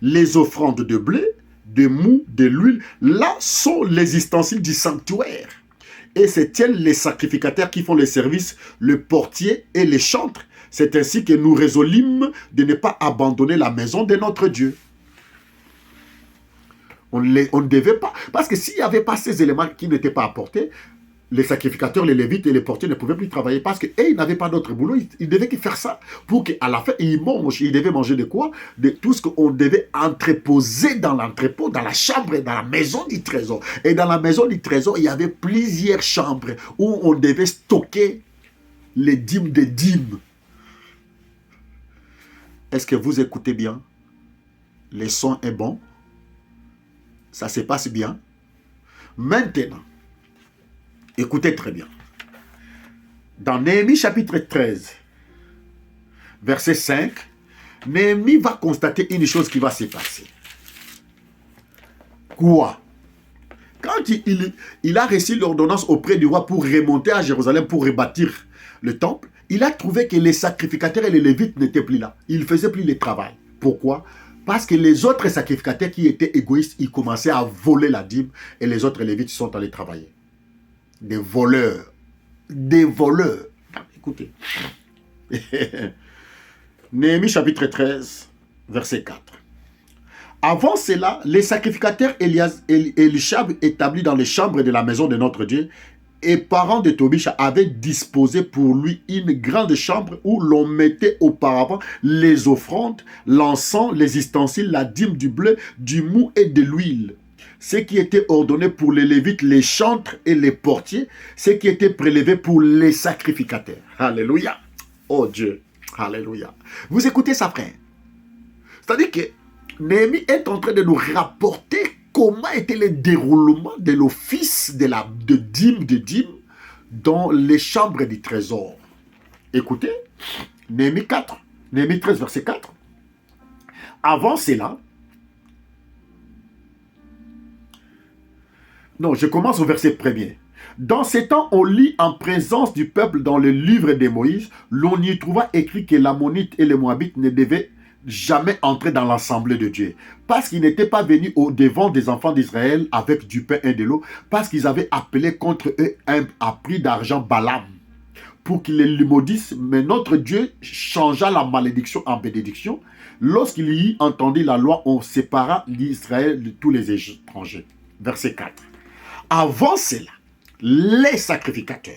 les offrandes de blé, de mou, de l'huile. Là sont les ustensiles du sanctuaire. Et c'est tiennent les sacrificateurs qui font les services, le portier et les chantres. C'est ainsi que nous résolîmes de ne pas abandonner la maison de notre Dieu. On ne devait pas. Parce que s'il n'y avait pas ces éléments qui n'étaient pas apportés, les sacrificateurs, les lévites et les portiers ne pouvaient plus travailler parce qu'ils n'avaient pas d'autre boulot. Ils devaient que faire ça pour qu'à la fin, ils mangent. Ils devaient manger de quoi? De tout ce qu'on devait entreposer dans l'entrepôt, dans la chambre, dans la maison du trésor. Et dans la maison du trésor, il y avait plusieurs chambres où on devait stocker les dîmes des dîmes. Est-ce que vous écoutez bien? Le son est bon? Ça se passe bien. Maintenant, écoutez très bien. Dans Néhémie chapitre 13, verset 5, Néhémie va constater une chose qui va se passer. Quoi? Quand il a reçu l'ordonnance auprès du roi pour remonter à Jérusalem pour rebâtir le temple, il a trouvé que les sacrificateurs et les lévites n'étaient plus là. Ils ne faisaient plus le travail. Pourquoi? Parce que les autres sacrificateurs qui étaient égoïstes, ils commençaient à voler la dîme et les autres lévites sont allés travailler. Des voleurs. Des voleurs. Écoutez. Néhémie chapitre 13, verset 4. Avant cela, les sacrificateurs Élishab établis dans les chambres de la maison de notre Dieu et parents de Tobisha avaient disposé pour lui une grande chambre où l'on mettait auparavant les offrandes, l'encens, les ustensiles, la dîme du blé, du mou et de l'huile. Ce qui était ordonné pour les Lévites, les chantres et les portiers, ce qui était prélevé pour les sacrificateurs. Alléluia. Oh Dieu. Alléluia. Vous écoutez ça, frère? C'est-à-dire que Néhémie est en train de nous rapporter comment était le déroulement de l'office de dîme dans les chambres du trésor. Écoutez, Néhémie 13, verset 4. Avant cela, non, je commence au verset 1er. Dans ces temps, on lit en présence du peuple dans le livre de Moïse, l'on y trouva écrit que l'Ammonite et les Moabites ne devaient jamais entrer dans l'assemblée de Dieu. Parce qu'ils n'étaient pas venus au devant des enfants d'Israël avec du pain et de l'eau, parce qu'ils avaient appelé contre eux à prix d'argent Balaam, pour qu'ils les maudissent. Mais notre Dieu changea la malédiction en bénédiction. Lorsqu'il y entendit la loi, on sépara l'Israël de tous les étrangers. Verset 4. Avant cela, les sacrificateurs,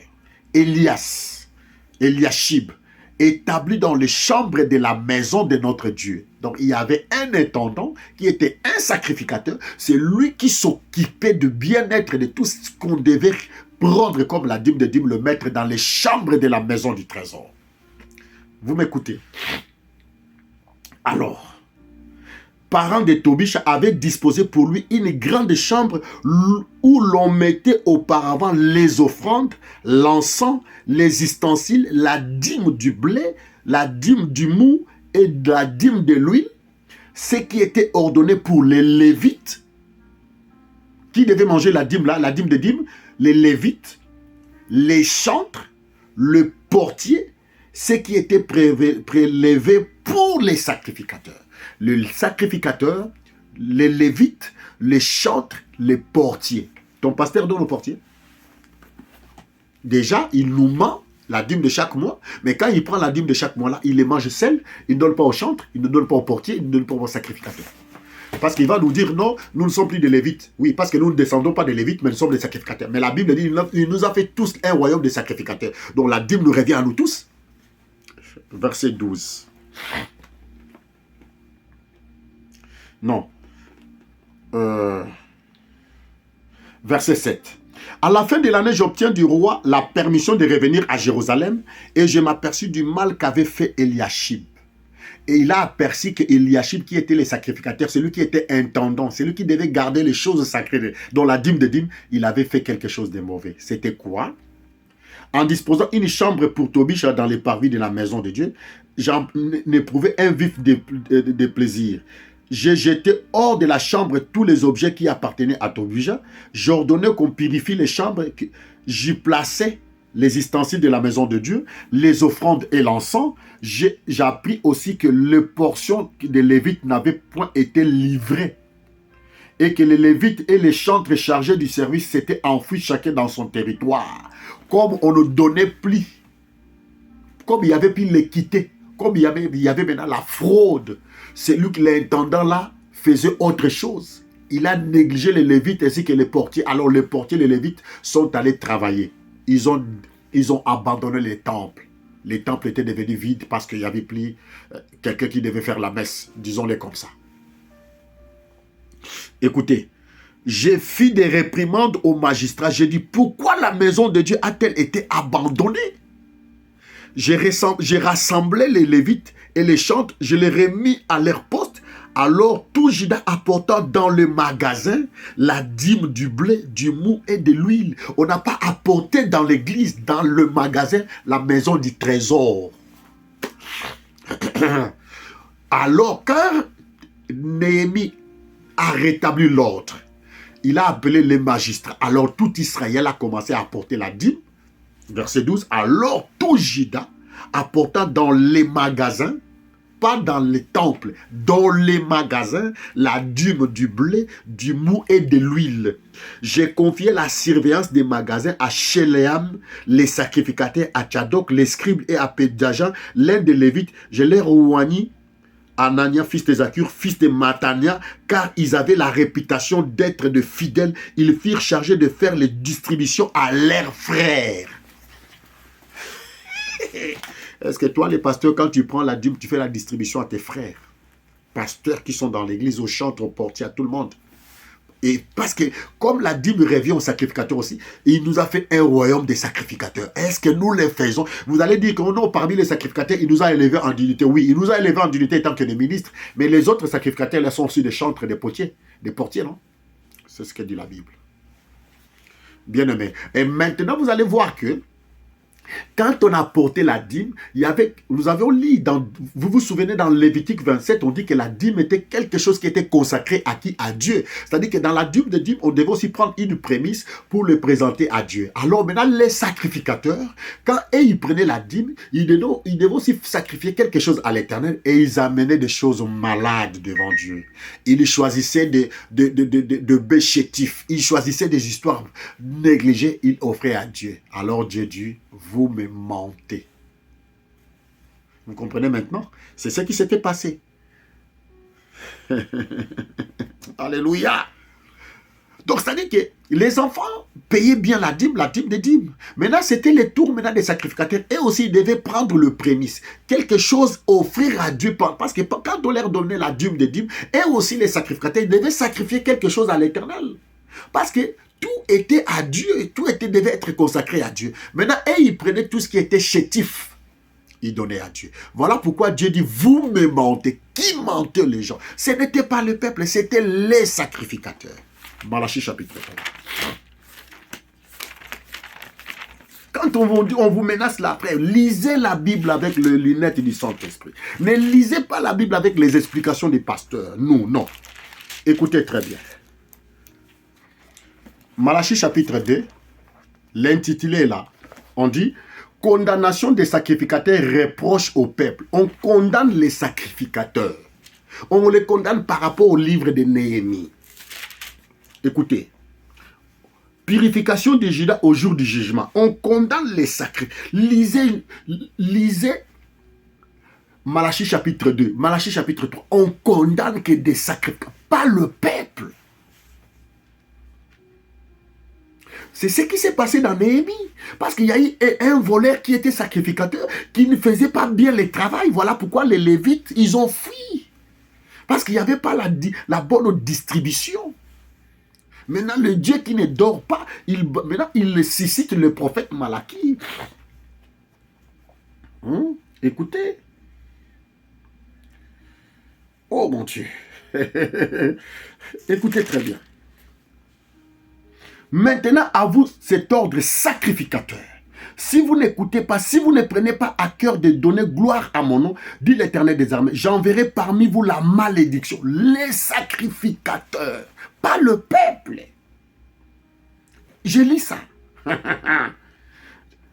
Eliashib établi dans les chambres de la maison de notre Dieu. Donc, il y avait un intendant qui était un sacrificateur. C'est lui qui s'occupait du bien-être de tout ce qu'on devait prendre comme la dîme de dîme, le mettre dans les chambres de la maison du trésor. Vous m'écoutez? Alors, parents de Tobisha avaient disposé pour lui une grande chambre où l'on mettait auparavant les offrandes, l'encens, les ustensiles, la dîme du blé, la dîme du mou et la dîme de l'huile, ce qui était ordonné pour les Lévites, qui devaient manger la dîme là, la dîme de dîme, les Lévites, les chantres, le portier, ce qui était prélevé pour les sacrificateurs. Le sacrificateur, les Lévites, les chantres, les portiers. Ton pasteur donne au portier. Déjà, il nous ment la dîme de chaque mois, mais quand il prend la dîme de chaque mois-là, il les mange seul, il ne donne pas aux chantres, il ne donne pas au portier, il ne donne pas aux sacrificateurs. Parce qu'il va nous dire non, nous ne sommes plus des Lévites. Oui, parce que nous ne descendons pas des Lévites, mais nous sommes des sacrificateurs. Mais la Bible dit il nous a fait tous un royaume de sacrificateurs. Donc la dîme nous revient à nous tous. Verset 12. Non. Verset 7. À la fin de l'année, j'obtiens du roi la permission de revenir à Jérusalem et je m'aperçus du mal qu'avait fait Eliashib. Et il a aperçu que Eliashib, qui était le sacrificateur, celui qui était intendant, celui qui devait garder les choses sacrées, dont la dîme de dîme, il avait fait quelque chose de mauvais. C'était quoi? En disposant une chambre pour Tobisha dans les parvis de la maison de Dieu, j'en éprouvais un vif de plaisir. J'ai jeté hors de la chambre tous les objets qui appartenaient à Tobisha. J'ordonnais qu'on purifie les chambres. J'y plaçais les ustensiles de la maison de Dieu, les offrandes et l'encens. J'ai appris aussi que les portions des Lévites n'avaient point été livrées et que les Lévites et les chantres chargés du service s'étaient enfuis chacun dans son territoire. Comme on ne donnait plus, comme il y avait plus l'équité, comme il y avait maintenant la fraude, c'est lui que l'intendant là faisait autre chose. Il a négligé les Lévites ainsi que les portiers. Alors les portiers, les Lévites sont allés travailler. Ils ont abandonné les temples. Les temples étaient devenus vides parce qu'il n'y avait plus quelqu'un qui devait faire la messe. Disons-les comme ça. Écoutez, j'ai fait des réprimandes aux magistrats. J'ai dit, pourquoi la maison de Dieu a-t-elle été abandonnée? J'ai rassemblé les Lévites et les chantres. Je les remis à leur poste. Alors tout Juda apportant dans le magasin la dîme du blé, du mou et de l'huile. On n'a pas apporté dans l'église, dans le magasin, la maison du trésor. Alors quand Néhémie a rétabli l'ordre, il a appelé les magistrats. Alors tout Israël a commencé à apporter la dîme. Verset 12. Alors tout Juda apportant dans les magasins, pas dans les temples, dans les magasins, la dîme du blé, du mou et de l'huile. J'ai confié la surveillance des magasins à Sheléam, les sacrificateurs, à Tchadok, les scribes et à Pédajan, l'un des Lévites. Je les oignis Anania, fils de Zakur, fils de Matania, car ils avaient la réputation d'être de fidèles. Ils firent charger de faire les distributions à leurs frères. Est-ce que toi, les pasteurs, quand tu prends la dîme, tu fais la distribution à tes frères? Pasteurs qui sont dans l'église, aux chantres, aux portiers, à tout le monde. Et parce que, comme la dîme revient aux sacrificateurs aussi, il nous a fait un royaume des sacrificateurs. Est-ce que nous les faisons? Vous allez dire que non, parmi les sacrificateurs, il nous a élevés en dignité. Oui, il nous a élevés en dignité tant que des ministres. Mais les autres sacrificateurs, là, sont aussi des chantres, des portiers. Des portiers, non? C'est ce que dit la Bible. Bien aimé. Et maintenant, vous allez voir que quand on a porté la dîme, nous avions lu, vous vous souvenez, dans Lévitique 27, on dit que la dîme était quelque chose qui était consacré à qui? À Dieu. C'est-à-dire que dans la dîme de dîme, on devait aussi prendre une prémisse pour le présenter à Dieu. Alors maintenant, les sacrificateurs, quand ils prenaient la dîme, ils devaient aussi sacrifier quelque chose à l'Éternel et ils amenaient des choses malades devant Dieu. Ils choisissaient de béchétifs, ils choisissaient des histoires négligées, ils offraient à Dieu. Alors Dieu dit, vous me mentez. Vous comprenez maintenant? C'est ce qui s'était passé. Alléluia. Donc, c'est-à-dire que les enfants payaient bien la dîme des dîmes. Maintenant, c'était les tours maintenant des sacrificateurs. Et aussi, ils devaient prendre le prémisse. Quelque chose offrir à Dieu. Parce que quand on leur donnait la dîme des dîmes, et aussi les sacrificateurs, ils devaient sacrifier quelque chose à l'Éternel. Parce que tout était à Dieu. Tout devait être consacré à Dieu. Maintenant, ils prenaient tout ce qui était chétif. Ils donnaient à Dieu. Voilà pourquoi Dieu dit, vous me mentez. Qui mentait les gens? Ce n'était pas le peuple, c'était les sacrificateurs. Malachie chapitre 3. Quand on vous menace là après, lisez la Bible avec les lunettes du Saint-Esprit. Ne lisez pas la Bible avec les explications des pasteurs. Non. Écoutez très bien. Malachie chapitre 2, l'intitulé est là. On dit, condamnation des sacrificateurs reproche au peuple. On condamne les sacrificateurs. On les condamne par rapport au livre de Néhémie. Écoutez. Purification de Juda au jour du jugement. On condamne les sacrificateurs. Lisez Malachie chapitre 2, Malachie chapitre 3. On condamne que des sacrificateurs, pas le peuple. C'est ce qui s'est passé dans Néhémie. Parce qu'il y a eu un voleur qui était sacrificateur, qui ne faisait pas bien le travail. Voilà pourquoi les Lévites, ils ont fui. Parce qu'il n'y avait pas la bonne distribution. Maintenant, le Dieu qui ne dort pas, maintenant, il suscite le prophète Malachie. Écoutez. Oh mon Dieu. Écoutez très bien. Maintenant, à vous cet ordre sacrificateur. Si vous n'écoutez pas, si vous ne prenez pas à cœur de donner gloire à mon nom, dit l'Éternel des armées, j'enverrai parmi vous la malédiction. Les sacrificateurs, pas le peuple. Je lis ça.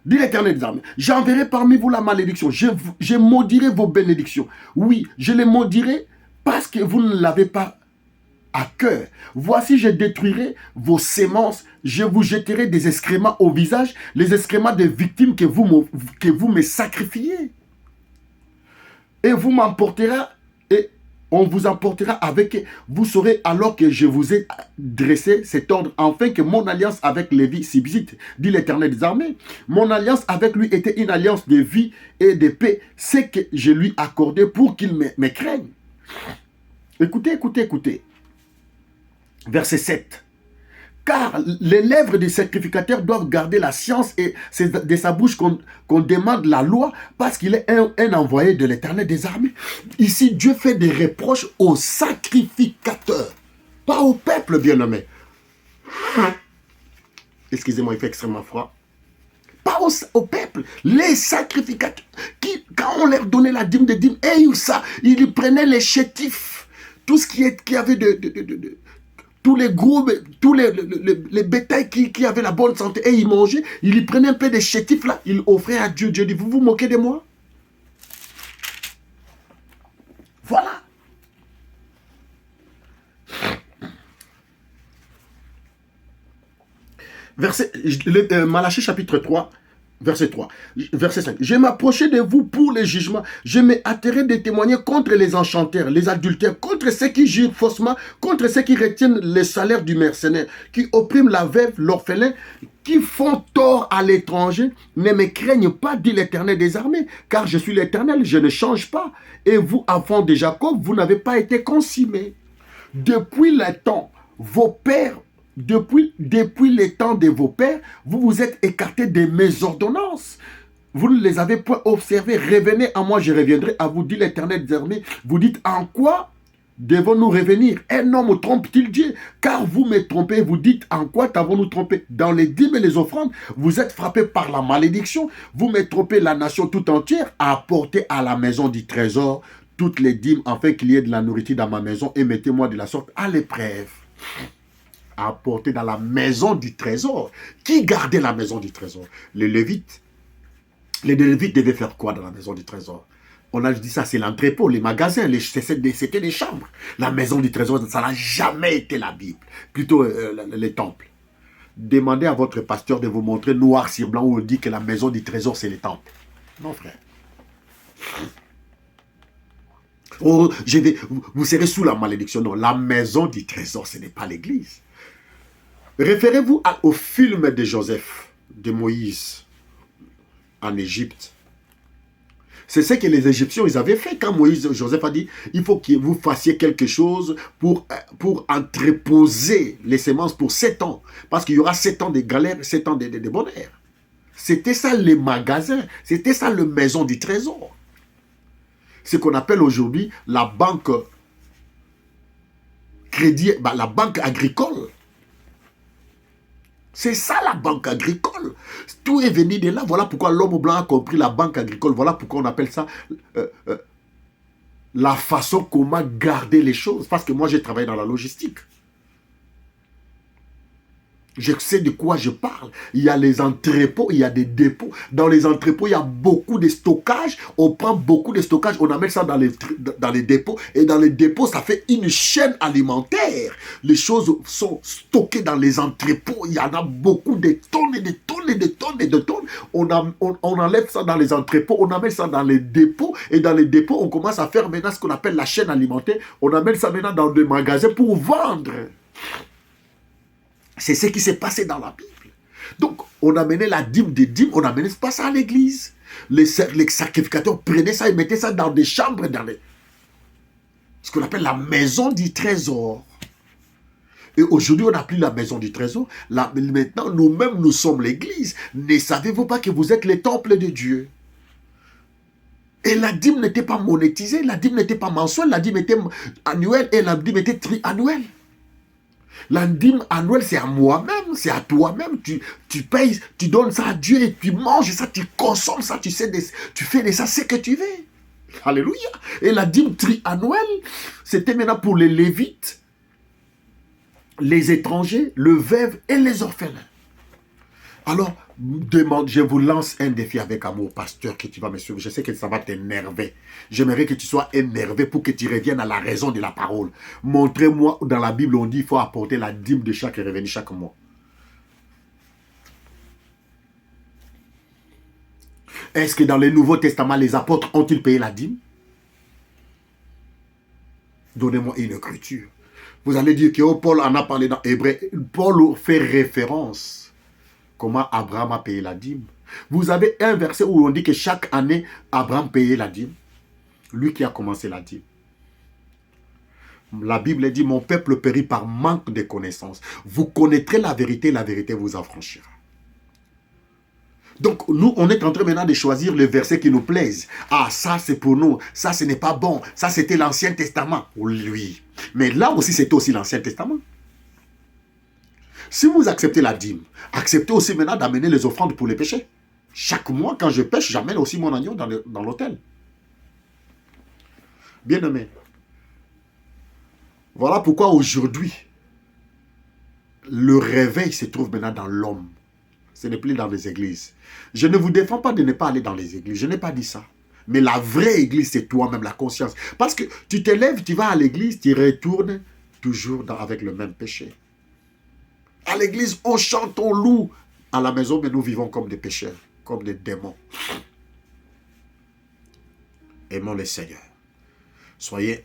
Dit l'Éternel des armées, j'enverrai parmi vous la malédiction. Je maudirai vos bénédictions. Oui, je les maudirai parce que vous ne l'avez pas à cœur. Voici, je détruirai vos sémences, je vous jetterai des excréments au visage, les excréments des victimes que vous me sacrifiez. Et vous m'emporterez, et on vous emportera avec, vous saurez alors que je vous ai dressé cet ordre, afin que mon alliance avec Lévi subsiste, dit l'Éternel des armées. Mon alliance avec lui était une alliance de vie et de paix, c'est que je lui accordais pour qu'il me craigne. Écoutez. Verset 7. Car les lèvres des sacrificateurs doivent garder la science et c'est de sa bouche qu'on demande la loi parce qu'il est un envoyé de l'Éternel des armées. Ici, Dieu fait des reproches aux sacrificateurs, pas au peuple bien-aimé. Excusez-moi, il fait extrêmement froid. Pas au peuple, les sacrificateurs. Quand on leur donnait la dîme des dîmes, ils prenaient les chétifs, tout ce qui avait tous les gros, tous les bétails qui avaient la bonne santé, et ils mangeaient, ils prenaient un peu de chétifs là, ils offraient à Dieu. Dieu dit, vous vous moquez de moi? Voilà. Malachie chapitre 3, verset 3, verset 5. Je m'approchais de vous pour les jugements. Je me hâterai de témoigner contre les enchanteurs, les adultères, contre ceux qui jurent faussement, contre ceux qui retiennent le salaire du mercenaire, qui oppriment la veuve, l'orphelin, qui font tort à l'étranger. Ne me craignent pas, dit l'Éternel des armées, car je suis l'Éternel, je ne change pas. Et vous, enfants de Jacob, vous n'avez pas été consumés. Depuis le temps, vos pères, depuis les temps de vos pères, vous vous êtes écartés de mes ordonnances. Vous ne les avez point observées. Revenez à moi, je reviendrai à vous, dit l'Éternel des armées. Vous dites, en quoi devons-nous revenir? Un homme trompe-t-il Dieu? Car vous me trompez, vous dites, en quoi t'avons-nous trompé? Dans les dîmes et les offrandes, vous êtes frappés par la malédiction. Vous me trompez la nation tout entière à apporter à la maison du trésor toutes les dîmes, afin qu'il y ait de la nourriture dans ma maison, et mettez-moi de la sorte à l'épreuve. Apporter dans la maison du trésor. Qui gardait la maison du trésor? Les Lévites. Les Lévites devaient faire quoi dans la maison du trésor? On a dit ça, c'est l'entrepôt, les magasins, c'était les chambres. La maison du trésor, ça n'a jamais été la Bible. Plutôt les temples. Demandez à votre pasteur de vous montrer noir sur blanc où on dit que la maison du trésor, c'est les temples. Non, frère. Oh, vous serez sous la malédiction. Non, la maison du trésor, ce n'est pas l'église. Référez-vous au film de Joseph, de Moïse, en Égypte. C'est ce que les Égyptiens ils avaient fait quand Joseph a dit il faut que vous fassiez quelque chose pour entreposer les semences pour 7 ans. Parce qu'il y aura 7 ans de galère, 7 ans de bonheur. C'était ça les magasins, c'était ça le maison du trésor. Ce qu'on appelle aujourd'hui la banque crédit, la banque agricole. C'est ça la banque agricole. Tout est venu de là. Voilà pourquoi l'homme blanc a compris la banque agricole. Voilà pourquoi on appelle ça la façon comment garder les choses. Parce que moi, j'ai travaillé dans la logistique. Je sais de quoi je parle. Il y a les entrepôts, il y a des dépôts. Dans les entrepôts, il y a beaucoup de stockage. On prend beaucoup de stockage, on amène ça dans les dépôts. Et dans les dépôts, ça fait une chaîne alimentaire. Les choses sont stockées dans les entrepôts. Il y en a beaucoup, de tonnes et de tonnes et de tonnes et de tonnes. On enlève ça dans les entrepôts, on amène ça dans les dépôts. Et dans les dépôts, on commence à faire maintenant ce qu'on appelle la chaîne alimentaire. On amène ça maintenant dans des magasins pour vendre. C'est ce qui s'est passé dans la Bible. Donc, on amenait la dîme des dîmes, on amenait pas ça à l'église. Les sacrificateurs prenaient ça et mettaient ça dans des chambres, ce qu'on appelle la maison du trésor. Et aujourd'hui, on n'a plus la maison du trésor. Maintenant, nous-mêmes, nous sommes l'église. Ne savez-vous pas que vous êtes les temples de Dieu? Et la dîme n'était pas monétisée, la dîme n'était pas mensuelle, la dîme était annuelle et la dîme était triannuelle. La dîme annuelle, c'est à moi-même, c'est à toi-même. Tu payes, tu donnes ça à Dieu et tu manges ça, tu consommes ça, tu fais de ça ce que tu veux. Alléluia. Et la dîme triannuelle, c'était maintenant pour les Lévites, les étrangers, le veuve et les orphelins. Alors, je vous lance un défi avec amour, pasteur, que tu vas me suivre. Je sais que ça va t'énerver. J'aimerais que tu sois énervé pour que tu reviennes à la raison de la parole. Montrez-moi, dans la Bible, on dit qu'il faut apporter la dîme de chaque revenu chaque mois. Est-ce que dans le Nouveau Testament, les apôtres ont-ils payé la dîme? Donnez-moi une écriture. Vous allez dire que Paul en a parlé dans Hébreu. Paul fait référence. Comment Abraham a payé la dîme. Vous avez un verset où on dit que chaque année, Abraham payait la dîme. Lui qui a commencé la dîme. La Bible dit, mon peuple périt par manque de connaissances. Vous connaîtrez la vérité vous affranchira. Donc, nous, on est en train maintenant de choisir les versets qui nous plaisent. Ah, ça, c'est pour nous. Ça, ce n'est pas bon. Ça, c'était l'Ancien Testament. Oui. Mais là aussi, c'était aussi l'Ancien Testament. Si vous acceptez la dîme, acceptez aussi maintenant d'amener les offrandes pour les péchés. Chaque mois, quand je pêche, j'amène aussi mon agneau dans l'autel. Bien-aimé, voilà pourquoi aujourd'hui, le réveil se trouve maintenant dans l'homme. Ce n'est plus dans les églises. Je ne vous défends pas de ne pas aller dans les églises. Je n'ai pas dit ça. Mais la vraie église, c'est toi-même, la conscience. Parce que tu te lèves, tu vas à l'église, tu retournes toujours avec le même péché. À l'église, on chante, on loue. À la maison, mais nous vivons comme des pécheurs, comme des démons. Aimons le Seigneur. Soyez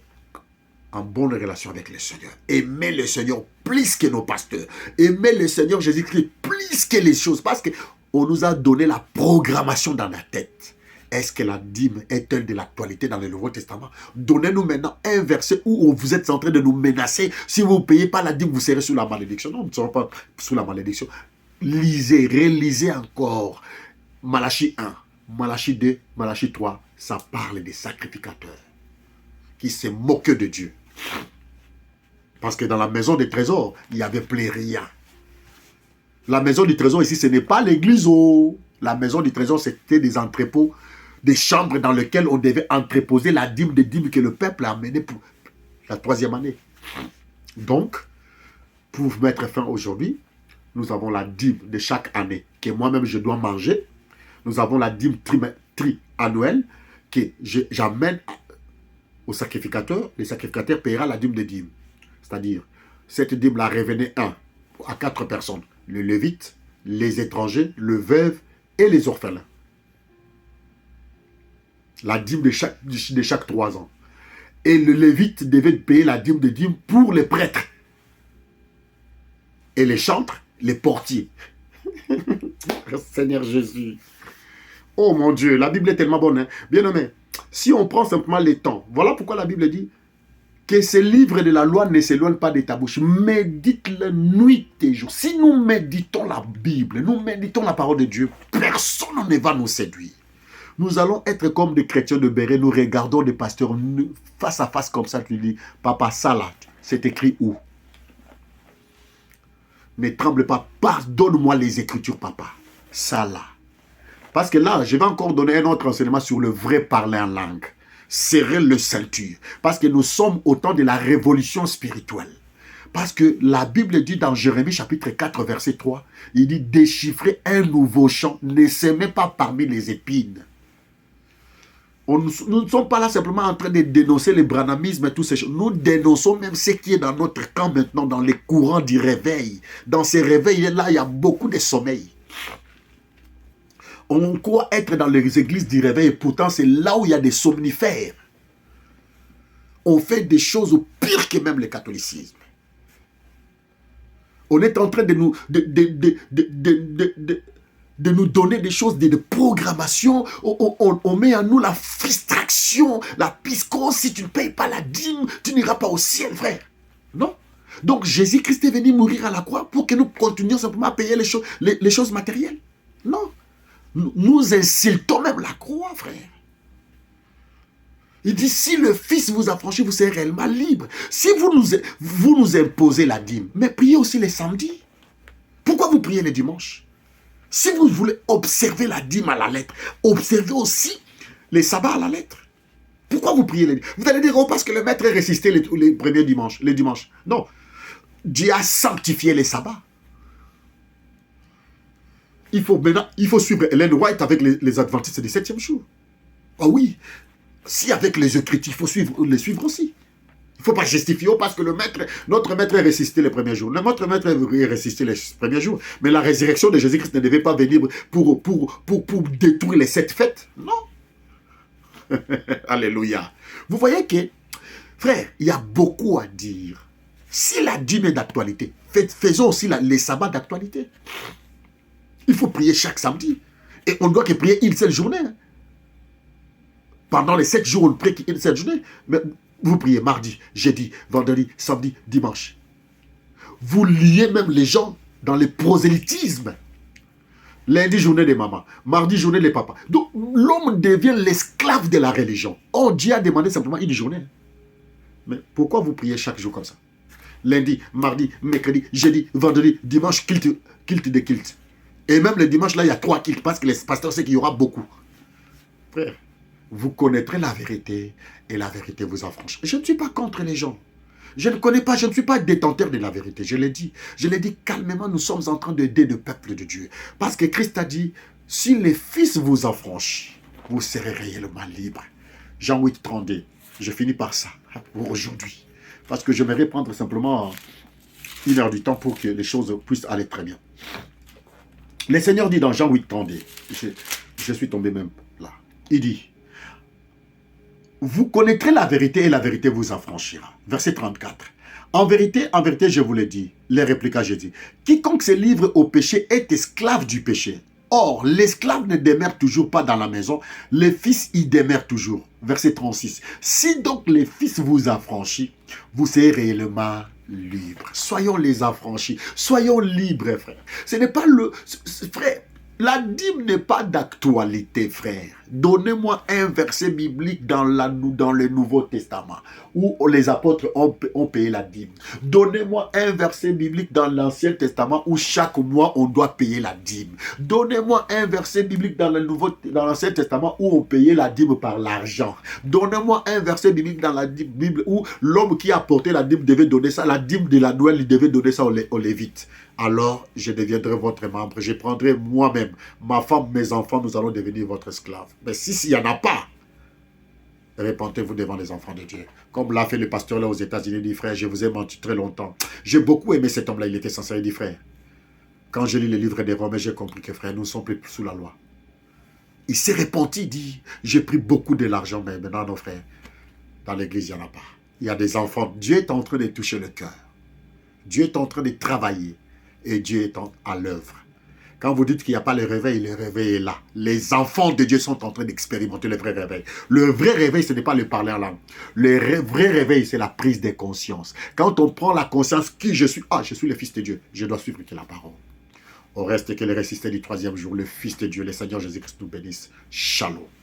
en bonne relation avec le Seigneur. Aimez le Seigneur plus que nos pasteurs. Aimez le Seigneur Jésus-Christ plus que les choses. Parce qu'on nous a donné la programmation dans la tête. Est-ce que la dîme est-elle de l'actualité dans le Nouveau Testament? Donnez-nous maintenant un verset où vous êtes en train de nous menacer. Si vous ne payez pas la dîme, vous serez sous la malédiction. Non, nous ne serons pas sous la malédiction. Lisez, relisez encore. Malachie 1, Malachie 2, Malachie 3, ça parle des sacrificateurs qui se moquent de Dieu. Parce que dans la maison des trésors, il n'y avait plus rien. La maison du trésor ici, ce n'est pas l'église. Oh. La maison du trésor, c'était des entrepôts, des chambres dans lesquelles on devait entreposer la dîme des dîmes que le peuple a amené pour la 3e année. Donc, pour mettre fin aujourd'hui, nous avons la dîme de chaque année que moi-même je dois manger. Nous avons la dîme tri-annuelle que j'amène au sacrificateur. Le sacrificateur paiera la dîme de dîmes. C'est-à-dire, cette dîme-là revenait à 4 personnes. Le lévite, les étrangers, le veuve et les orphelins. La dîme de chaque 3 ans. Et le lévite devait payer la dîme de dîmes pour les prêtres. et les chantres, les portiers. Seigneur Jésus. Oh mon Dieu, la Bible est tellement bonne. Hein? Bien aimé, si on prend simplement les temps, voilà pourquoi la Bible dit que ces livres de la loi ne s'éloignent pas de ta bouche. Médite-le nuit et jour. Si nous méditons la Bible, nous méditons la parole de Dieu, personne ne va nous séduire. Nous allons être comme des chrétiens de Béret, nous regardons des pasteurs face à face comme ça, tu dis, papa, ça là, c'est écrit où? Ne tremble pas, pardonne-moi les Écritures, papa. Ça là. Parce que là, je vais encore donner un autre enseignement sur le vrai parler en langue. Serrer le ceinture. Parce que nous sommes au temps de la révolution spirituelle. Parce que la Bible dit dans Jérémie chapitre 4, verset 3, il dit, déchiffrer un nouveau chant, ne s'aimez pas parmi les épines. Nous ne sommes pas là simplement en train de dénoncer le branhamisme et toutes ces choses. Nous dénonçons même ce qui est dans notre camp maintenant, dans les courants du réveil. Dans ces réveils-là, il y a beaucoup de sommeil. On croit être dans les églises du réveil et pourtant c'est là où il y a des somnifères. On fait des choses pires que même le catholicisme. On est en train de nous... de nous donner des choses de programmation. On met en nous la frustration, la piscose. Si tu ne payes pas la dîme, tu n'iras pas au ciel, frère. Non. Donc Jésus-Christ est venu mourir à la croix pour que nous continuions simplement à payer les choses matérielles. Non. Nous insultons même la croix, frère. Il dit, si le Fils vous a franchi, vous serez réellement libre. Si vous nous imposez la dîme, mais priez aussi les samedis. Pourquoi vous priez les dimanches? Si vous voulez observer la dîme à la lettre, observez aussi les sabbats à la lettre. Pourquoi vous priez les dimanches? Vous allez dire, oh, parce que le maître est résisté les premiers dimanches, les dimanches. Non. Dieu a sanctifié les sabbats. Il faut suivre Ellen White avec les adventistes du 7e jour. Ah oui. Si avec les Écritures, il faut les suivre aussi. Il ne faut pas justifier parce que notre maître est résisté les premiers jours. Notre maître est résisté les premiers jours. Mais la résurrection de Jésus-Christ ne devait pas venir pour détruire les 7 fêtes. Non. Alléluia. Vous voyez que, frère, il y a beaucoup à dire. Si la dîme est d'actualité, faisons aussi les sabbats d'actualité. Il faut prier chaque samedi. Et on doit que prier une seule journée. Pendant les 7 jours, on ne prie qu'une seule journée. Mais vous priez mardi, jeudi, vendredi, samedi, dimanche. Vous liez même les gens dans le prosélytisme. Lundi, journée des mamans. Mardi, journée des papas. Donc, l'homme devient l'esclave de la religion. Oh, Dieu a demandé simplement une journée. Mais pourquoi vous priez chaque jour comme ça? Lundi, mardi, mercredi, jeudi, vendredi, dimanche, culte de culte. Et même le dimanche, là, il y a 3 cultes parce que les pasteurs savent qu'il y aura beaucoup. Frère, vous connaîtrez la vérité et la vérité vous affranchira. Je ne suis pas contre les gens. Je ne suis pas détenteur de la vérité. Je l'ai dit calmement, nous sommes en train d'aider le peuple de Dieu. Parce que Christ a dit, si les fils vous affranchissent, vous serez réellement libres. Jean 8, 32. Je finis par ça pour aujourd'hui. Parce que j'aimerais prendre simplement 1 heure du temps pour que les choses puissent aller très bien. Le Seigneur dit dans Jean 8, 32, je suis tombé même là. Il dit, vous connaîtrez la vérité et la vérité vous affranchira. Verset 34. En vérité, je vous le dis, les répliqua Jésus, quiconque se livre au péché est esclave du péché. Or, l'esclave ne demeure toujours pas dans la maison, le fils y demeure toujours. Verset 36. Si donc les fils vous affranchissent, vous serez réellement libres. Soyons les affranchis, soyons libres, frère. Ce n'est pas frère, la dîme n'est pas d'actualité, frère. Donnez-moi un verset biblique dans le Nouveau Testament où les apôtres ont payé la dîme. Donnez-moi un verset biblique dans l'Ancien Testament où chaque mois on doit payer la dîme. Donnez-moi un verset biblique dans l'Ancien Testament où on payait la dîme par l'argent. Donnez-moi un verset biblique dans la Bible où l'homme qui a porté la dîme devait donner ça. La dîme de la Noël, il devait donner ça aux Lévites. Alors, je deviendrai votre membre. Je prendrai moi-même, ma femme, mes enfants, nous allons devenir votre esclave. Mais s'il n'y en a pas, répentez-vous devant les enfants de Dieu. Comme l'a fait le pasteur là aux États-Unis, il dit, frère, je vous ai menti très longtemps. J'ai beaucoup aimé cet homme-là, il était sincère, il dit, frère, quand je lis le livre des Romains, j'ai compris que, frère, nous ne sommes plus sous la loi. Il s'est repenti, il dit, j'ai pris beaucoup de l'argent, mais maintenant, nos frères, dans l'église, il n'y en a pas. Il y a des enfants, Dieu est en train de toucher le cœur. Dieu est en train de travailler. et Dieu est à l'œuvre. Quand vous dites qu'il n'y a pas le réveil est là. Les enfants de Dieu sont en train d'expérimenter le vrai réveil. Le vrai réveil, ce n'est pas le parler en langue. Le vrai réveil, c'est la prise de conscience. Quand on prend la conscience qui je suis, je suis le Fils de Dieu, je dois suivre que la parole. Au reste, que le ressuscité du troisième jour, le Fils de Dieu, le Seigneur Jésus-Christ nous bénisse. Shalom.